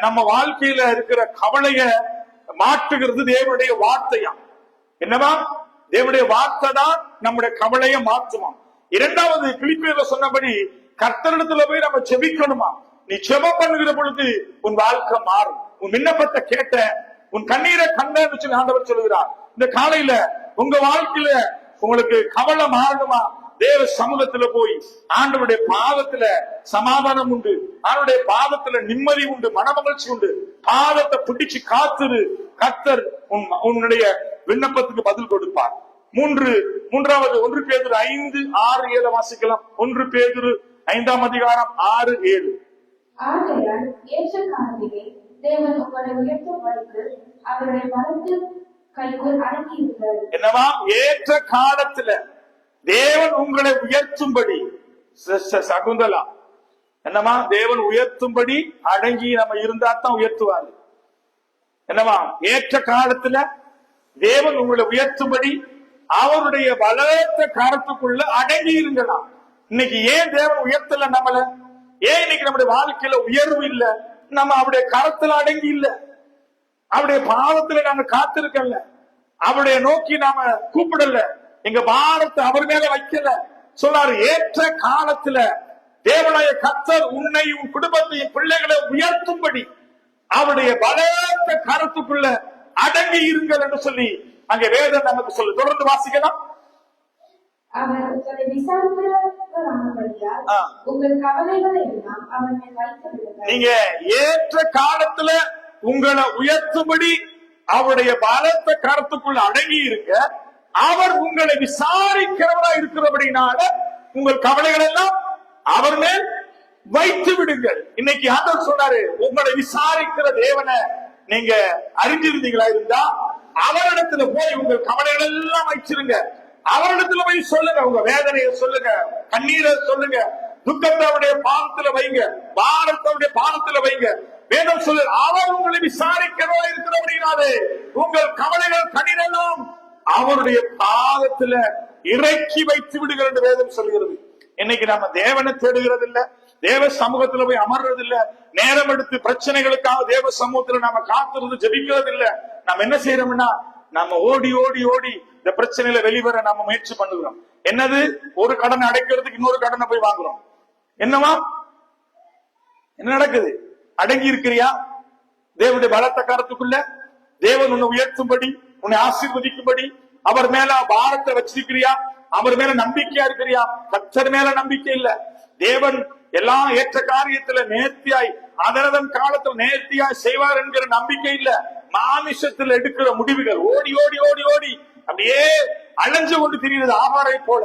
நம்ம வாழ்க்கையில இருக்கிற கவலைய மாற்றுகிறது தேவனுடைய வார்த்தையா. என்னவா? தேவனுடைய வார்த்தை தான் நம்முடைய கவலைய மாற்றுமா. இரண்டாவது, பிலிப்பியர்ல சொன்னபடி கர்த்தரிடத்துல போய் நம்ம ஜெபிக்கணுமா. நீ ஜெபம் பண்ணுகிற பொழுது உன் வாழ்க்கை மாறும். உன் விண்ணப்பத்தை கேட்ட, உன் கண்ணீரை கண்டேன்னு சொல்லி ஆண்டவர் சொல்லுகிறார். இந்த காலையில உங்க வாழ்க்கையில உங்களுக்கு கவலை மாறணுமா, தேவ சமூகத்துல போய் ஆண்டவருடைய பாதத்துல சமாதானம் உண்டு, ஆண்டவருடைய பாதத்துல நிம்மதி உண்டு, மனமகிழ்ச்சி உண்டு. பாதத்தை பிடிச்சு காத்துரு. கர்த்தர் உன்னுடைய விண்ணப்பத்துக்கு பதில் கொடுப்பார். மூன்றாவது 1 பேதுரு 5:6-7 வாசிக்கலாம். 1 பேதுரு 5ஆம் அதிகாரம் 6-7. ஆகையால் ஏற்ற காலத்திலே தேவன் உங்களை உயர்த்தும்படிக்கு அவருடைய வலது கைக்குள் அடங்கியிருக்கிறார். என்னவா? ஏற்ற காலத்துல தேவன் உங்களை உயர்த்தும்படி. சகுந்தலா, என்னவா? தேவன் உயர்த்தும்படி அடங்கி நம்ம இருந்தா தான் உயர்த்துவாரு. என்னவா? ஏற்ற காலத்துல தேவன் உங்களை உயர்த்தும்படி அவருடைய பலத்த கரத்துக்குள்ள அடங்கி இருங்கலாம். இன்னைக்கு ஏன் தேவன் உயர்த்தல நம்மள? ஏன் இன்னைக்கு நம்முடைய வாழ்க்கையில உயர்வு இல்ல? நம்ம அவருடைய கரத்துல அடங்கி இல்ல, அவருடைய பாவத்துல நாங்க காத்திருக்கல, அவருடைய நோக்கி நாம கூப்பிடல, எங்க பாரத்தை அவர் மேல வைக்கல. சொல்லாரு, ஏற்ற காலத்துல தேவனாய கர்த்தர் உன்னை, உன் குடும்பத்தையும் பிள்ளைகளை உயர்த்தும்படி அவருடைய பலத்த கரத்துக்குள்ள அடங்கி இருங்கள் என்று சொல்லி அங்கே வேதம் நமக்கு சொல்லு. தொடர்ந்து வாசிக்கலாம். அவர் உங்களை விசாரிக்கிறவரானபடியால் உங்கள் கவலைகளை எல்லாம் அவர் மேல் வைத்து விடுங்கள். நீங்க ஏற்ற காலத்துல உங்களை உயர்த்தும்படி அவருடைய பலத்த கரத்துக்குள்ள அடங்கி இருங்க. அவர் உங்களை விசாரிக்கிறவரா இருக்கிறபடினால உங்கள் கவலைகள் எல்லாம் அவர் மேல் வைத்து விடுங்கள். இன்னைக்கு ஆண்டவர் சொன்னாரு, உங்களை விசாரிக்கிற தேவனை நீங்க அறிஞ்சிருந்தீங்களா இருந்தா அவரிடத்துல போய் உங்கள் கவலைகள் எல்லாம் வச்சிருங்க. அவரிடத்துல போய் சொல்லுங்க, உங்க வேதனையை சொல்லுங்க, கண்ணீரை சொல்லுங்க, துக்கத்தை அவருடைய பாதத்துல வைங்க, பாரத்தவுடைய பாதத்துல வைங்க. வேதம் சொல்லு, அவர் உங்களை விசாரிக்கிறவா இருக்கிறபடினாலே உங்கள் கவலைகள் கண்ணீரெல்லாம் அவருடைய பாதத்துல இறக்கி வைத்து விடுங்கள் என்று வேதம் சொல்கிறது. இன்னைக்கு நம்ம தேவனை தேடுகிறது இல்ல, தேவ சமூகத்துல போய் அமர்றது இல்ல, நேரம் எடுத்து பிரச்சனைகளுக்காக தேவ சமூகத்துல நாம காத்திருந்து ஜெபிக்கிறது இல்ல. நம்ம என்ன செய்யறோம்னா, நம்ம ஓடி ஓடி ஓடி இந்த பிரச்சனையில வெளிவர நாம முயற்சி பண்ணுகிறோம். என்னது? ஒரு கடனை அடைக்கிறதுக்கு இன்னொரு கடனை போய் வாங்குறோம். என்னவா? என்ன நடக்குது? அடங்கி இருக்கிறியா தேவனுடைய பலத்த கரத்துக்குள்ள? தேவன் உன்னை உயர்த்தும்படி, உன்னை ஆசீர்வதிக்கும்படி அவர் மேல பாரத்தை வச்சிருக்கிறியா? அவர் மேல நம்பிக்கையா இருக்கிறியா? கர்த்தர் மேல நம்பிக்கை இல்ல. தேவன் எல்லாம் ஏற்ற காரியத்துல நேர்த்தியாய், அதனதன் காலத்துல நேர்த்தியாய் செய்வார் என்கிற நம்பிக்கை இல்ல. மாமிசத்துல எடுக்கிற முடிவுகள், ஓடி ஓடி ஓடி ஓடி அப்படியே அலைஞ்சு கொண்டு திரிகிறது ஆவாரை போல.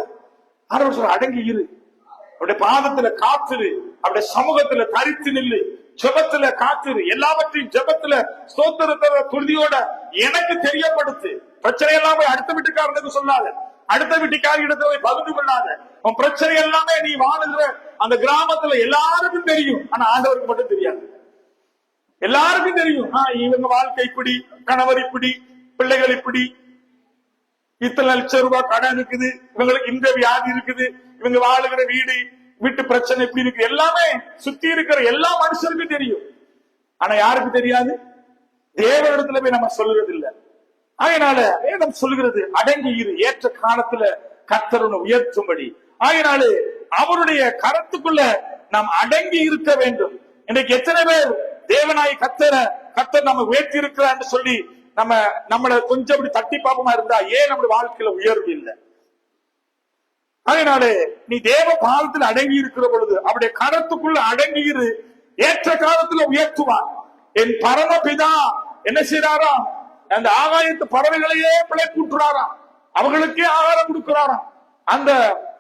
அடங்கி இரு, அவருடைய பாதத்துல காத்துரு, அவருடைய சமூகத்துல தரித்து நில்லு, ஜெபத்துல காத்துரு, எல்லாவற்றையும் ஜெபத்துல ஸ்தோத்திரத்தோட துதியோட எனக்கு தெரியப்படுத்து. பிரச்சனை எல்லாம் போய் அடுத்த வீட்டுக்காரனுக்கு சொல்லாத, அடுத்த வீட்டுக்காரி இடத்துல போய் பகிர்ந்து கொள்ளாத. உன் பிரச்சனை எல்லாமே நீ வாழுகிற அந்த கிராமத்துல எல்லாருக்கும் தெரியும், ஆனா ஆண்டவருக்கு மட்டும் தெரியாது. எல்லாருக்கும் தெரியும், இவங்க வாழ்க்கை இப்படி, கணவர் இப்படி, பிள்ளைகள் இப்படி, இத்தனை லட்சம் ரூபாய் கடன் இருக்குது, இவங்களுக்கு இந்த வியாதி இருக்குது, இவங்க வாழுகிற வீடு, வீட்டு பிரச்சனை இப்படி இருக்கு, எல்லாமே சுத்தி இருக்கிற எல்லா மனுஷருக்கும் தெரியும். ஆனா யாருக்கு தெரியாது? தேவனிடத்துல போய் நம்ம சொல்லுறது இல்ல. அதனால வேதம் சொல்லுகிறது அடங்கி இரு, ஏற்ற காலத்துல கர்த்தர் உன்னை உயர்த்தும்படி. அதனால அவருடைய கரத்துக்குள்ள நாம் அடங்கி இருக்க வேண்டும். இன்னைக்கு எத்தனை பேர் தேவனாய் கர்த்தர் நம்ம உயர்த்தி இருக்கிறான்னு சொல்லி நம்மள கொஞ்சம் அப்படி தட்டி பாப்பமா இருந்தா ஏன் நம்முடைய வாழ்க்கையில உயர்வு இல்லை? அதனால நீ தேவ பாதத்துல அடங்கி இருக்கிற பொழுது அவருடைய கரத்துக்குள்ள அடங்கி இரு, ஏற்ற காலத்துல உயர்த்துவார். என் பரமபிதா என்ன செய்யறாராம்? அந்த ஆகாயத்து பறவைகளையே பிழைப்பூட்டுறாராம், அவர்களுக்கே ஆகாரம் கொடுக்கிறாராம், அந்த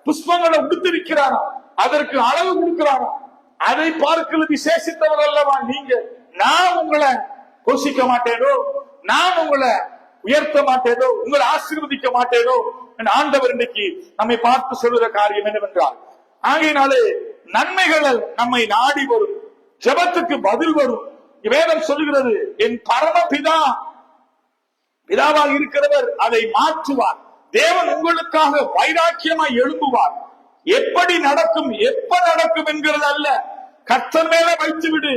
புஷ்பங்களை உடுத்திருக்கிறாராம், அதற்கு அளவு கொடுக்கிறாராம். அதை பார்க்கல விசேஷித்தவர் அல்லவா நீங்க? நான் உங்களை போஷிக்க மாட்டேனோ, நான் உங்களை உயர்த்த மாட்டேனோ, உங்களை ஆசீர்வதிக்க மாட்டேனோ? ஆண்டவர் இன்னைக்கு நம்மை பார்த்து சொல்லுற காரியம் என்னவென்றால், ஆகையினாலே நன்மைகள் நம்மை நாடி வரும், ஜெபத்துக்கு பதில் வரும். வேதம் சொல்லுகிறது என் பரமபிதா பிதாவாக இருக்கிறவர் அதை மாற்றுவார். தேவன் உங்களுக்காக வைராக்கியமாய் எழும்புவார். எப்படி நடக்கும் எப்ப நடக்கும் என்கிறது அல்ல, கர்த்தர் மேல வைத்து விடு.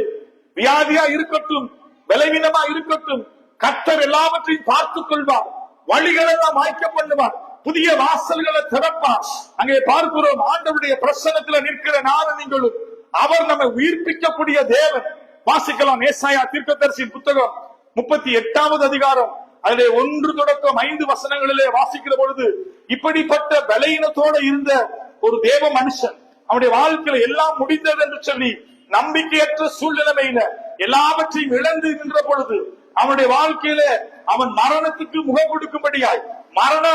வியாதியா இருக்கட்டும், பலவீனமா இருக்கட்டும், கர்த்தர் எல்லாவற்றையும் பார்த்துக் கொள்வார். வழிகள் எல்லாம் வாய்க்க பண்ணுவார், புதிய வாசல்களை திறப்பார். அங்கே பார்க்கிறோம் ஆண்டவருடைய பிரசன்னத்துல நிற்கிற நானும் நீங்களும் அவர் நம்மை உயிர்ப்பிக்கக்கூடிய தேவன். வாசிக்கலாம் ஏசாயா தீர்க்கதரிசியின் புத்தகம் 38வது அதிகாரம் அதிலே 1 தொடக்கம் 5 வசனங்களிலே வாசிக்கிற பொழுது, இப்படிப்பட்ட பலவீனத்தோட இருந்த ஒரு தேவ மனுஷன் அவனுடைய வாழ்க்கையில எல்லாம் முடிந்தது என்று சொல்லி நம்பிக்கையற்ற சூழ்நிலைமையில எல்லாவற்றையும் இழந்து நின்ற பொழுது, அவனுடைய வாழ்க்கையில அவன் மரணத்துக்கு முகம் கொடுக்கும்படியாய் மரண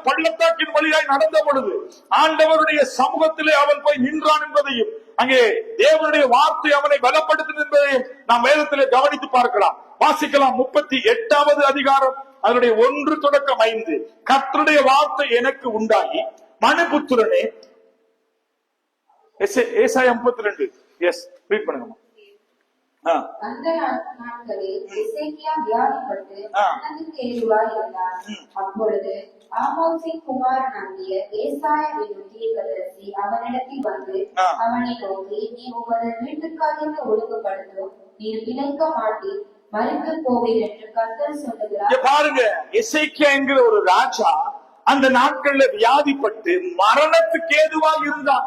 பள்ளத்தாக்கின் வழியாய் நடந்த பொழுது ஆண்டவருடைய சமூகத்திலே அவன் போய் நின்றான் என்பதையும், அங்கே தேவனுடைய வார்த்தை அவனை பலப்படுத்தும் என்பதையும் நாம் வேதத்திலே கவனித்து பார்க்கலாம். வாசிக்கலாம் 38வது அதிகாரம் அதனுடைய 1 தொடக்கம் 5. கர்த்தருடைய வார்த்தை எனக்கு உண்டாகி, மனுபுத்திரனே, ஏசாயா 32. எஸ், ரீட் பண்ணுங்க. அந்த நாட்களில் எசேக்கியா வியாதிப்பட்டு மரணத்துக்கு ஏதுவாய் இருந்தார். அப்பொழுது ஆமோசின் குமாரனாகிய ஏசாயா என்னும் தீர்க்கதரிசி அவனிடத்தில் வந்து அவனை நோக்கி, நீ உமது வீட்டுக்காரியத்தை ஒழுங்குபடுத்தும், நீ பிழைக்க மாட்டீர், மரித்து போவீர் என்று கர்த்தர் சொல்லுகிறார். பாருங்க, எசேக்கியா என்கிற ஒரு ராஜா அந்த நாட்கள்ல வியாதிப்பட்டு மரணத்துக்கு ஏதுவாக இருந்தான்.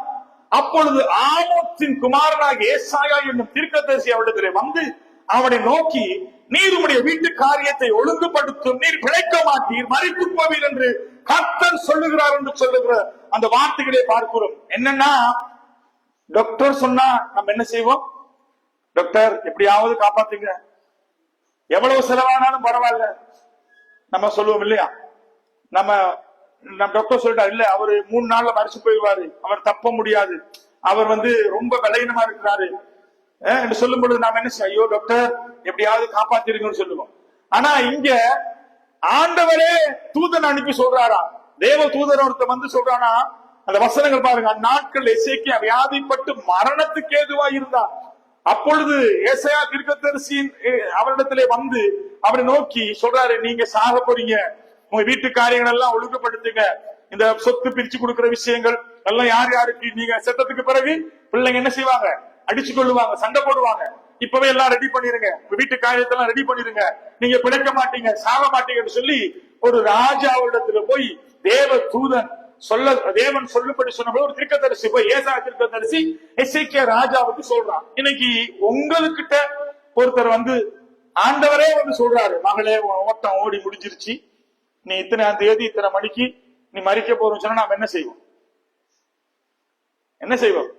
அப்பொழுது ஆமோத்தின் குமாரனாக ஏசாயா என்னும் தீர்க்கதரிசி அவரிடத்திலே வந்து அவனை நோக்கி, நீர் உம்முடைய வீட்டு காரியத்தை ஒழுங்குபடுத்தும், நீர் பிழைக்க மாட்டீர், மரித்து போவீர் என்று கர்த்தர் சொல்லுகிறார் என்று சொல்லுகிற அந்த வார்த்தைகளை பார்க்கிறோம். என்னன்னா, டாக்டர் சொன்னா நம்ம என்ன செய்வோம்? டாக்டர் எப்படியாவது காப்பாத்துங்க, எவ்வளவு செலவானாலும் பரவாயில்ல நம்ம சொல்லுவோம் இல்லையா? நம்ம டாக்டர் சொல்லிட்டார், இல்ல அவரு 3 நாள்ல மரிச்சு போயிடுவாரு, அவர் தப்ப முடியாது, அவர் ரொம்ப பலவீனமா இருக்கிறாரு என்று சொல்லும் பொழுது நாம என்ன செய்ய, ஐயோ டாக்டர் எப்படியாவது காப்பாத்திருங்கன்னு சொல்லுவோம். ஆனா இங்க ஆண்டவரே தூதன் அனுப்பி சொல்றாரா, தேவ தூதன் ஒருத்த வந்து சொல்றானா, அந்த வசனங்கள் பாருங்க. அந்நாட்கள் எசேக்கியா வியாதிப்பட்டு மரணத்துக்கு ஏதுவா இருந்தார். அப்பொழுது ஏசாயா தீர்க்கதரிசியின் அவரிடத்திலே வந்து அவரை நோக்கி சொல்றாரு, நீங்க சாக போறீங்க, உங்க வீட்டு காரியங்கள் எல்லாம் ஒழுங்குபடுத்துங்க, இந்த சொத்து பிரிச்சு கொடுக்கிற விஷயங்கள் எல்லாம் யார் யாருக்கு, நீங்க செத்ததுக்கு பிறகு பிள்ளைங்க என்ன செய்வாங்க, அடிச்சு கொள்ளுவாங்க, சண்டை போடுவாங்க, இப்பவே எல்லாம் ரெடி பண்ணிருங்க, வீட்டு காரியத்தெல்லாம் ரெடி பண்ணிருங்க, நீங்க பிழைக்க மாட்டீங்க, சாக மாட்டீங்கன்னு சொல்லி ஒரு ராஜாவிடத்துல போய் தேவ தூதன் தேவன் சொல்லும்படி சொன்ன ஒரு தீர்க்கதரிசி போய் ஏசாயா தீர்க்கதரிசி எசேக்கியா ராஜாவுக்கு சொல்றான். இன்னைக்கு உங்களுக்கிட்ட ஒருத்தர் வந்து ஆண்டவரே வந்து சொல்றாரு, மகளே ஓட்டம் ஓடி முடிஞ்சிருச்சு, நீ இத்தனை தேதி இத்தனை மணிக்கு நீ மறிக்க போறோம் சொன்னா நாம என்ன செய்வோம்? என்ன செய்வோம்?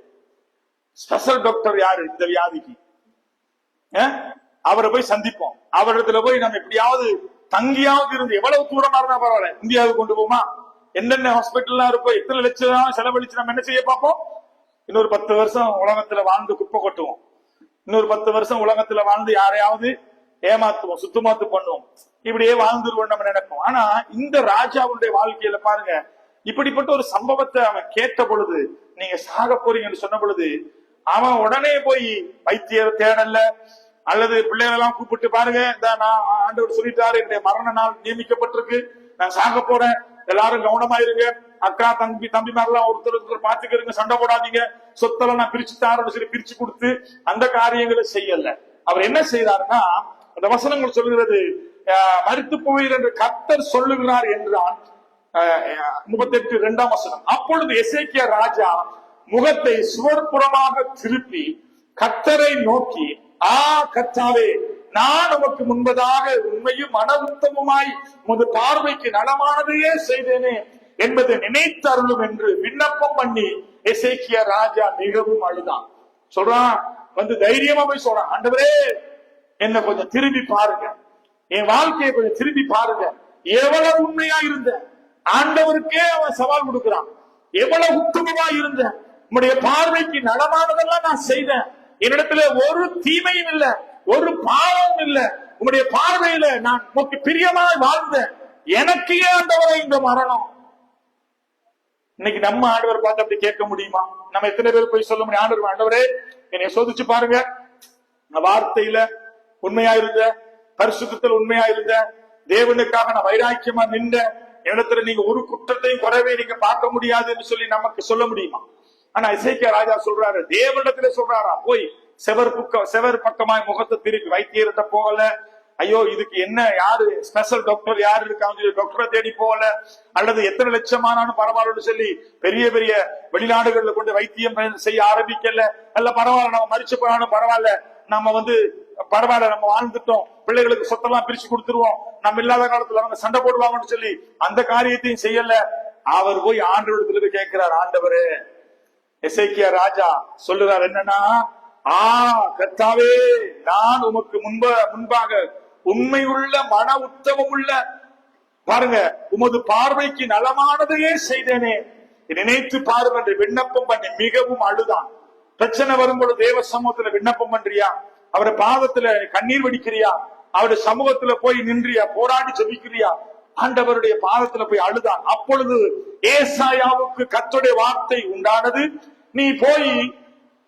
ஸ்பெஷல் டாக்டர் யாரு இந்த வியாதிக்கு? அவரை போய் சந்திப்போம். அவரிடத்துல போய் நம்ம எப்படியாவது தங்கியாவது இருந்து, எவ்வளவு தூரமா இருந்தா பரவாயில்ல, இந்தியாவுக்கு கொண்டு போமா, என்னென்ன ஹாஸ்பிட்டல்லாம் இருப்போம், எத்தனை லட்சம் செலவழிச்சு நம்ம என்ன செய்ய பார்ப்போம்? இன்னொரு 10 வருஷம் உலகத்துல வாழ்ந்து குப்பை கொட்டுவோம், இன்னொரு 10 வருஷம் உலகத்துல வாழ்ந்து யாரையாவது ஏமாத்துவோம், சுத்தமாத்து பண்ணுவோம், இப்படியே வாழ்ந்துருவோம் நம்ம நினைப்போம். ஆனா இந்த ராஜாவுடைய வாழ்க்கையில பாருங்க, இப்படிப்பட்ட ஒரு சம்பவத்தை அவன் கேட்ட பொழுது, நீங்க சாக போறீங்கன்னு சொன்ன பொழுது அவன் உடனே போய் வைத்தியர் தேடல்ல, அல்லது பிள்ளைகளெல்லாம் கூப்பிட்டு பாருங்க, நான் ஆண்டவர் சொல்லிட்டாரு, என்னுடைய மரண நாள் நியமிக்கப்பட்டிருக்கு, நான் சாக போறேன், எல்லாரும் கவனமாயிருங்க, அக்கா தம்பிமாரெல்லாம் ஒருத்தர் பாத்துக்கிறீங்க, சண்டை போடாதீங்க, சொத்தெல்லாம் நான் பிரிச்சு தாரோட சொல்லி பிரிச்சு கொடுத்து அந்த காரியங்களை செய்யல. அவர் என்ன செய்யறாருன்னா, அந்த வசனங்கள் சொல்கிறது மரித்து போவீர் என்று கர்த்தர் சொல்லுகிறார் என்றான். 38 வசனம். அப்பொழுது எசேக்கியா ராஜா முகத்தை சுவர்புறமாக திருப்பி கர்த்தரை நோக்கி, கர்த்தாவே, நான் உமக்கு முன்பதாக உண்மையும் மன உத்தமுமாய் உமது பார்வைக்கு நலமானதையே செய்தேனே என்பதை நினைத்தருளும் என்று விண்ணப்பம் பண்ணி எசேக்கியா ராஜா மிகவும் அழுதான். சொல்றான், வந்து தைரியமா போய் சொல்றான், ஆண்டவரே என்ன கொஞ்சம் திரும்பி பாருங்க, என் வாழ்க்கையை கொஞ்சம் திரும்பி பாருங்க. எவ்வளவு உண்மையா இருந்த ஆண்டவருக்கே அவன் சவால் கொடுக்கிறான். எவ்வளவு உத்தமமா இருந்த, உம்முடைய பார்வைக்கு நலமானதெல்லாம் நான் செய்தேன், என்னிடத்துல ஒரு தீமையும் இல்ல, ஒரு பாவமும் இல்ல, உம்முடைய பார்வையில நான் உமக்கு பிரியமாய் வாழ்ந்தேன், எனக்கு ஏன் ஆண்டவரே இந்த மரணம்? இன்னைக்கு நம்ம ஆண்டவர் பார்த்து அப்படி கேட்க முடியுமா? நம்ம எத்தனை பேர் போய் சொல்ல முடியும், ஆண்டவர், ஆண்டவரே என்னை சோதிச்சு பாருங்க, நான் வார்த்தையில உண்மையா இருந்த, பரிசுத்தத்தில் உண்மையா இருந்த, தேவனுக்காக நான் வைராக்கியமா நின்ற, இடத்துல நீங்க ஒரு குற்றத்தையும் குறைவே நீங்க பார்க்க முடியாது என்று சொல்லி நமக்கு சொல்ல முடியுமா? ஆனா எசேக்கியா ராஜா சொல்றாரு, தேவனிடத்துல சொல்றாரா, போய் செவர் பக்கமாய் முகத்தை திருப்பி, வைத்தியர்கிட்ட போகல, ஐயோ இதுக்கு என்ன யாரு ஸ்பெஷல் டாக்டர் யாரு இருக்காங்க டாக்டரை தேடி போகல, அல்லது எத்தனை லட்சமானாலும் பரவாயில்லன்னு சொல்லி பெரிய பெரிய வெளிநாடுகள்ல கொண்டு வைத்தியம் செய்ய ஆரம்பிக்கல, அல்ல பரவாயில்ல நம்ம மரிச்சு போனாலும் பரவாயில்ல, நம்ம பரவாயில்ல நம்ம வாழ்ந்துட்டோம், பிள்ளைகளுக்கு சொத்தெல்லாம் பிரிச்சு கொடுத்துருவோம், நம்ம இல்லாத காலத்துல அவங்க சண்டை போடுவாங்கன்னு சொல்லி அந்த காரியத்தையும் செய்யல. அவர் போய் ஆண்டவரிடத்துல கேட்கிறார், ஆண்டவரே, எசேக்கியா ராஜா சொல்லுறார் என்னன்னா, கர்த்தாவே, நான் உமக்கு முன்பாக உண்மையுள்ள மன உத்தமம் உள்ள, பாருங்க, உமது பார்வைக்கு நலமானதையே செய்தேனே, நினைத்து பாருங்க என்று விண்ணப்பம் பண்ணி மிகவும் அழுதான். பிரச்சனை வரும்போது தேவ சமூகத்துல விண்ணப்பம் பண்றியா? அவருடைய பாதத்துல கண்ணீர் வடிக்கிறியா? அவருடைய சமூகத்துல போய் நின்றியா? போராடி ஜெபிக்கிறியா? ஆண்டவருடைய பாதத்துல போய் அழுதான். அப்பொழுது ஏசாயாவுக்கு கர்த்தருடைய வார்த்தை உண்டானது, நீ போய்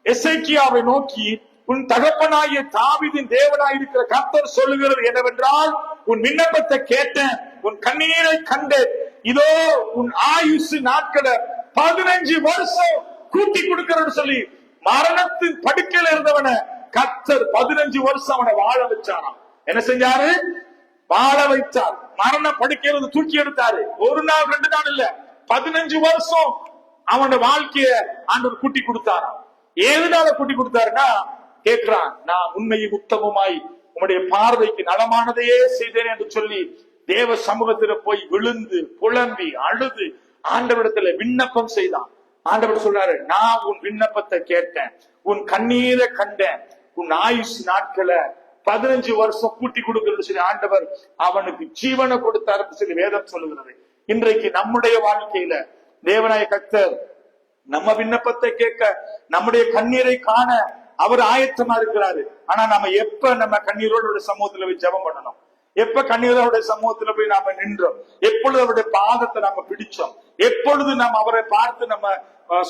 எசேக்கியாவை நோக்கி, உன் தகப்பனாகிய தாவீதின் தேவனாயிருக்கிற கர்த்தர் சொல்லுகிறது என்னவென்றால், உன் விண்ணப்பத்தை கேட்டேன், உன் கண்ணீரை கண்டேன், இதோ உன் ஆயுசு நாட்களை 15 வருஷம் கூட்டி கொடுக்கிறன்னு சொல்லி மரணத்தின் படுக்கையில இருந்தவனை கர்த்தர் 15 வருஷம் அவனை வாழ வச்சாராம். என்ன செஞ்சாரு? வாழ வைத்தார். மரண படுக்கையில தூக்கி எடுத்தாரு. ஒரு நாள் 2 நாள் இல்ல, 15 வருஷம் அவனோட வாழ்க்கைய ஆண்டவர் கூட்டி கொடுத்தாராம். ஏதுனால கூட்டி கொடுத்தாருன்னா, கேட்கிறான், நான் உண்மையும் உத்தமமாய் உம்முடைய பார்வைக்கு நலமானதையே செய்தேன் என்று சொல்லி தேவ சமூகத்துல போய் விழுந்து புலம்பி அழுது ஆண்டவரிடத்துல விண்ணப்பம் செய்தான். ஆண்டவர் சொல்றாரு, நான் உன் விண்ணப்பத்தை கேட்டேன், உன் கண்ணீரை கண்டேன், உன் ஆயுஷ் நாட்களை 15 வருஷம் கூட்டி கொடுக்கிறது சொல்லி ஆண்டவர் அவனுக்கு ஜீவனை கொடுத்தாரு சொல்லி வேதம் சொல்லுகிறது. இன்றைக்கு நம்முடைய வாழ்க்கையில தேவனாய கர்த்தர் நம்ம விண்ணப்பத்தை கேட்க, நம்முடைய கண்ணீரை காண அவர் ஆயத்தமா இருக்கிறாரு. ஆனா நம்ம எப்ப நம்ம கண்ணீரோட சமூகத்துல போய் ஜெபம் பண்ணணும், எப்ப கண்ணீரோட சமூகத்துல போய் நாம நின்றோம், எப்பொழுது அவருடைய பாதத்தை நாம பிடிச்சோம், எப்பொழுது நாம் அவரை பார்த்து நம்ம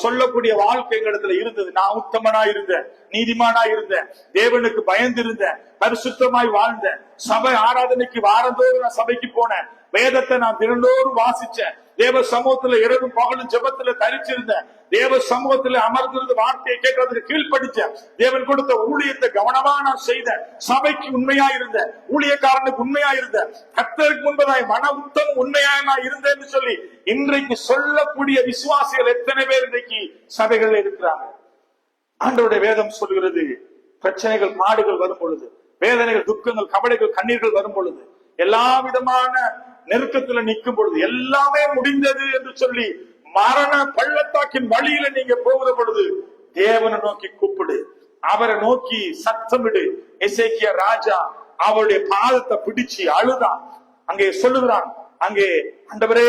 சொல்லக்கூடிய வாழ்க்கை இடத்துல இருந்தது, நான் உத்தமனா இருந்தேன், நீதிமானா இருந்தேன், தேவனுக்கு பயந்து இருந்தேன், பரிசுத்தமாய் வாழ்ந்தேன், சபை ஆராதனைக்கு வாரந்தோறும் நான் சபைக்கு போனேன், வேதத்தை நான் தினந்தோறும் வாசிச்சேன், தேவ சமூகத்துல இரவும் பகலும் ஜெபத்துல தரிச்சிருந்தேன், தேவ சமூகத்துல அமர்ந்திருந்த வார்த்தையை கேட்கறதுக்கு கீழ்படிச்சேன், தேவன் கொடுத்த ஊழியத்தை கவனமா நான் செய்தேன், சபைக்கு உண்மையா இருந்தேன், ஊழியக்காரனுக்கு உண்மையா இருந்தேன், கர்த்தருக்கு முன்பதாய் மன உத்தம் உண்மையா நான் இருந்தேன்னு சொல்லி இன்றைக்கு சொல்லக்கூடிய விசுவாசிகள் எத்தனை பேர் இன்றைக்கு சபைகள் இருக்கிறாங்க? ஆண்டவருடைய வேதம் சொல்கிறது, பிரச்சனைகள் மாடுகள் வரும் பொழுது, வேதனைகள் துக்கங்கள் கவலைகள் கண்ணீர்கள் வரும் பொழுது, எல்லா விதமான நெருக்கத்துல நிற்கும் பொழுது, எல்லாமே முடிந்தது என்று சொல்லி மரண பள்ளத்தாக்கின் வழியில நீங்க போகிற பொழுது தேவனை நோக்கி கூப்பிடு, அவரை நோக்கி சத்தமிடு. எசேக்கியா ராஜா அவருடைய பாதத்தை பிடிச்சு அழுதான். அங்கே சொல்லுகிறான், அங்கே ஆண்டவரே,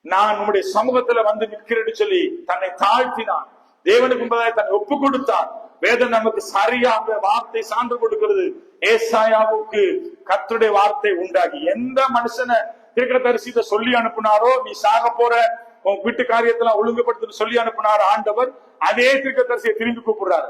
நான் உங்களுடைய சமூகத்துல வந்து நிற்கிறேன்னு சொல்லி தன்னை தாழ்த்தினான், தேவனுக்கு முன்பதாக தன்னை ஒப்பு கொடுத்தான். வேதம் நமக்கு சரியாக வார்த்தை சான்று கொடுக்கிறது. ஏசாயாவுக்கு கர்த்தருடைய வார்த்தை உண்டாகி, எந்த மனுஷனை தீர்க்கதரிசியை சொல்லி அனுப்புனாரோ, நீ சாக போற, உன் வீட்டு காரியத்தெல்லாம் ஒழுங்குபடுத்து சொல்லி அனுப்புனார் ஆண்டவர், அதே தீர்க்கதரிசியை திரும்பி கூப்பிடுறாரு,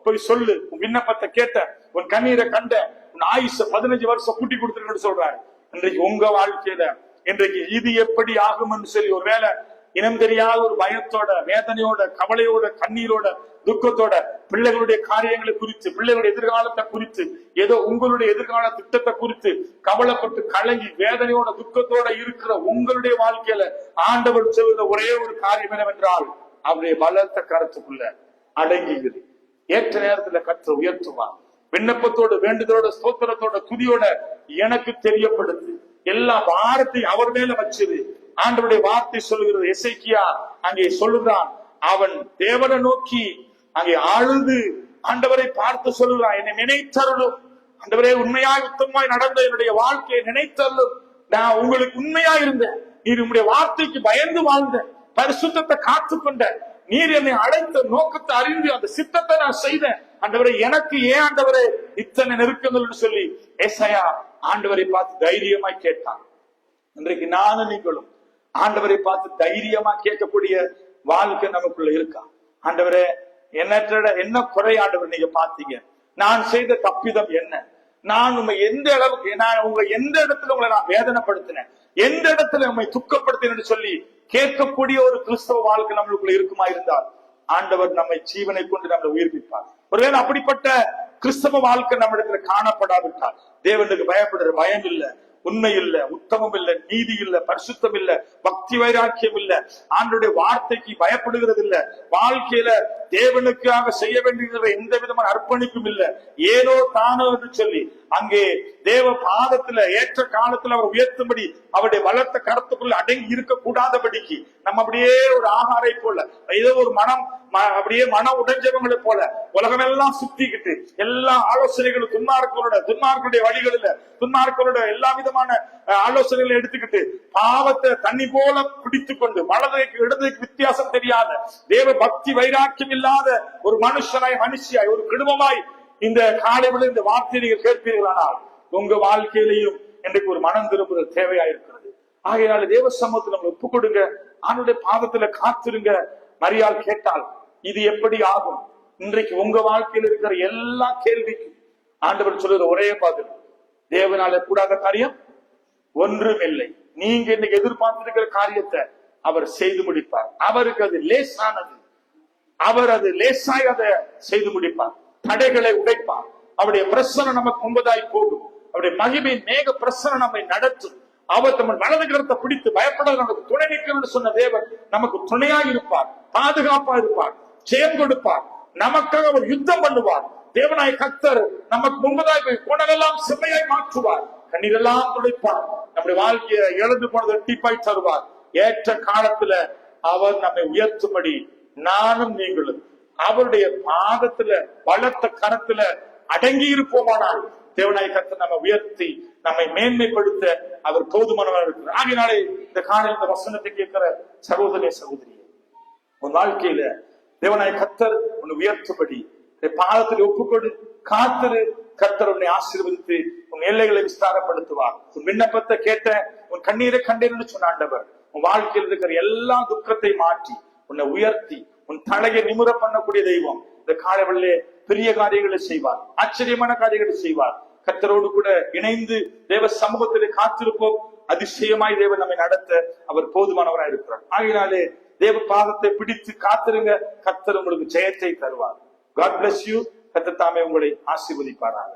போய் சொல்லு, உன் விண்ணப்பத்தை கேட்ட, உன் கண்ணீரை கண்ட, உன் ஆயுஷ 15 வருஷம் கூட்டி கொடுத்துருன்னு சொல்றாரு. இன்றைக்கு உங்க வாழ்க்கையில இன்றைக்கு இது எப்படி ஆகும் என்று சொல்லி ஒருவேளை இனம் தெரியாத ஒரு பயத்தோட, வேதனையோட, கவலையோட, கண்ணீரோட துக்கத்தோட பிள்ளைகளுடைய காரியங்களை குறித்து, பிள்ளைகளுடைய எதிர்காலத்தை குறித்து, ஏதோ உங்களுடைய எதிர்கால திட்டத்தை குறித்து கவலைப்பட்டு கலங்கி வேதனையோட துக்கத்தோட இருக்கிற உங்களுடைய வாழ்க்கையில ஆண்டவர் சொல்லுகிற ஒரே ஒரு காரியம் என்னவென்றால், அவருடைய பலத்த கருத்துக்குள்ள அடங்கியது. ஏற்ற நேரத்துல கர்த்தர் உயர்த்துவார். விண்ணப்பத்தோடு, வேண்டுதலோட, ஸ்தோத்திரத்தோட, துதியோட எனக்கு தெரியப்படுத்து. எல்லா வாரத்தையும் அவர் மேல வச்சிரு. ஆண்டவருடைய வார்த்தை சொல்லுகிறது. எசேக்கியா அங்கே சொல்லுகிறான், அவன் தேவனை நோக்கி அங்கே அழுது ஆண்டவரை பார்த்து சொல்லுகிறான், என்னை நினைத்தருளும் ஆண்டவரே, உண்மையாய் உத்தமமாய் நடந்த என்னுடைய வாழ்க்கையை நினைத்தருளும். நான் உங்களுக்கு உண்மையா இருந்தேன், நீர் உங்களுடைய வார்த்தைக்கு பயந்து வாழ்ந்த, பரிசுத்தத்தை காத்துக்கொண்ட, நீர் என்னை அழைத்த நோக்கத்தை அறிந்து அந்த சித்தத்தை நான் செய்தேன். ஆண்டவரே, எனக்கு ஏன் ஆண்டவரே இத்தனை நெருக்கங்கள் சொல்லி ஏசாயா ஆண்டவரை பார்த்து தைரியமாய் கேட்டான். இன்றைக்கு நானும் நீங்களும் ஆண்டவரை பார்த்து தைரியமா கேட்கக்கூடிய வாழ்க்கை நமக்குள்ள இருக்கா? ஆண்டவரே, என்ன குறை ஆண்டவர் நீங்க பாத்தீங்க? நான் செய்த தப்பிதம் என்ன? நான் உண்மை எந்த அளவுக்கு, நான் உங்க எந்த இடத்துல உங்களை நான் வேதனைப்படுத்தினேன், எந்த இடத்துல உண்மை துக்கப்படுத்தினு சொல்லி கேட்கக்கூடிய ஒரு கிறிஸ்தவ வாழ்க்கை நம்மளுக்குள்ள இருக்குமா இருந்தால் ஆண்டவர் நம்மை ஜீவனை கொண்டு நம்மளை உயிர்ப்பிப்பார். ஒருவேளை அப்படிப்பட்ட கிறிஸ்தவ வாழ்க்கை நம்ம இடத்துல காணப்படாவிட்டால், தேவனுக்கு பயப்படுற பயம் இல்ல, உண்மை இல்ல, உத்தமம் இல்ல, நீதி இல்ல, பரிசுத்தம் இல்ல, பக்தி வைராக்கியம் இல்ல, ஆண்டவருடைய வார்த்தைக்கு பயப்படுகிறது இல்ல, வாழ்க்கையில தேவனுக்காக செய்ய வேண்டிய எந்த விதமான அர்ப்பணிப்பும் இல்ல, ஏனோ தானோ என்று சொல்லி அங்கே தேவ பாதத்துல ஏற்ற காலத்துல அவர் உயர்த்தும்படி அவருடைய வளர்த்த கருத்துக்குள்ள அடங்கி இருக்க கூடாதபடிக்கு நம்ம அப்படியே ஒரு ஆகாரை போல, ஏதோ ஒரு மனம் அப்படியே மனம் உடைஞ்சவங்களை போல உலகமெல்லாம் சுத்திக்கிட்டு எல்லா ஆலோசனைகளும் துன்மார்களுடைய வழிகளில துன்மார்களோட எல்லா விதமான ஆலோசனைகளை எடுத்துக்கிட்டு பாவத்தை தண்ணி போல பிடித்து கொண்டு வலதுக்கு இடதுக்கு வித்தியாசம் தெரியாத, தேவ பக்தி வைராக்கியம் இல்லாத ஒரு மனுஷியாய் ஒரு குடும்பமாய் இந்த காலையில் இந்த வார்த்தையை நீங்கள் கேட்பீர்களானால் உங்க வாழ்க்கையிலையும் இன்றைக்கு ஒரு மனம் திரும்புதல் தேவையா இருக்கிறது. ஆகையால தேவ சமூகத்தில் நம்ம ஒப்பு கொடுங்க, ஆண்டவருடைய பாதத்துல காத்திருங்க. மரியாள் கேட்டால் இது எப்படி ஆகும்? இன்றைக்கு உங்க வாழ்க்கையில் இருக்கிற எல்லா கேள்விக்கும் ஆண்டவர் சொல்லுற ஒரே பதில், தேவனால கூடாத காரியம் ஒன்றும் இல்லை. நீங்க இன்னைக்கு எதிர்பார்த்திருக்கிற காரியத்தை அவர் செய்து முடிப்பார். அவருக்கு அது லேசானது, அவர் அது லேசாய் அதை செய்து முடிப்பார். தடைகளை உடைப்பார். அவருடைய பிரசனம் நமக்கு முன்பதாய் போகும். அவருடைய மகிமை மேக பிரசனம் நம்மை நடத்தும். அவர் தம் வலது கரத்தை பிடித்து பயப்படாத நமக்கு துணை நிற்கணும்னு சொன்ன தேவன் நமக்கு துணையாய் இருப்பார், பாதுகாப்பா இருப்பார், ஜெயம் கொடுப்பார், நமக்காக அவர் யுத்தம் பண்ணுவார். தேவனாய் கர்த்தர் நமக்கு முன்பதாய் போய் குணமெல்லாம் செம்மையாய் மாற்றுவார், கண்ணீரெல்லாம் துடைப்பார், நம்முடைய வாழ்க்கையை இழந்து போனதை ரெட்டிப்பாய் தருவார். ஏற்ற காலத்துல அவர் நம்மை உயர்த்தும்படி நானும் நீங்களும் அவருடைய பாதத்துல பலத்த கரத்துல அடங்கி இருப்போமானால் தேவனாய் கர்த்தர் நம்ம உயர்த்தி நம்மை மேன்மைப்படுத்த அவர் போதுமானவர் இருக்கிறார். ஆகினாலே இந்த காலையில் இந்த வசனத்தை கேட்கிற சகோதரே சகோதரியே, உன் வாழ்க்கையில தேவனாய் கர்த்தர் உன்னை உயர்த்தும்படி பாதத்தில் ஒப்புக்கொடு, காத்திரு. கர்த்தர் உன்னை ஆசீர்வதித்து உன் எல்லைகளை விஸ்தாரப்படுத்துவார். உன் விண்ணப்பத்தை கேட்ட, உன் கண்ணீரை கண்டேன்னு சொன்ன ஆண்டவர் உன் வாழ்க்கையில் இருக்கிற எல்லா துக்கத்தை மாற்றி உன்னை உயர்த்தி உன் தலையை நிமிர பண்ணக்கூடிய தெய்வம் இந்த காலைவெளியிலே பெரிய காரியங்களை செய்வார், ஆச்சரியமான காரியங்களை செய்வார். கர்த்தரோடு கூட இணைந்து தேவ சமூகத்திலே காத்திருப்போம். அதிசயமாய் தேவன் நம்மை நடத்த அவர் போதுமானவராய் இருக்கிறார். ஆகினாலே தேவ பாதத்தை பிடித்து காத்திருங்க, கர்த்தர் உங்களுக்கு ஜெயத்தை தருவார். God bless you. கர்த்தர் தாமே உங்களை ஆசீர்வதிப்பாராக.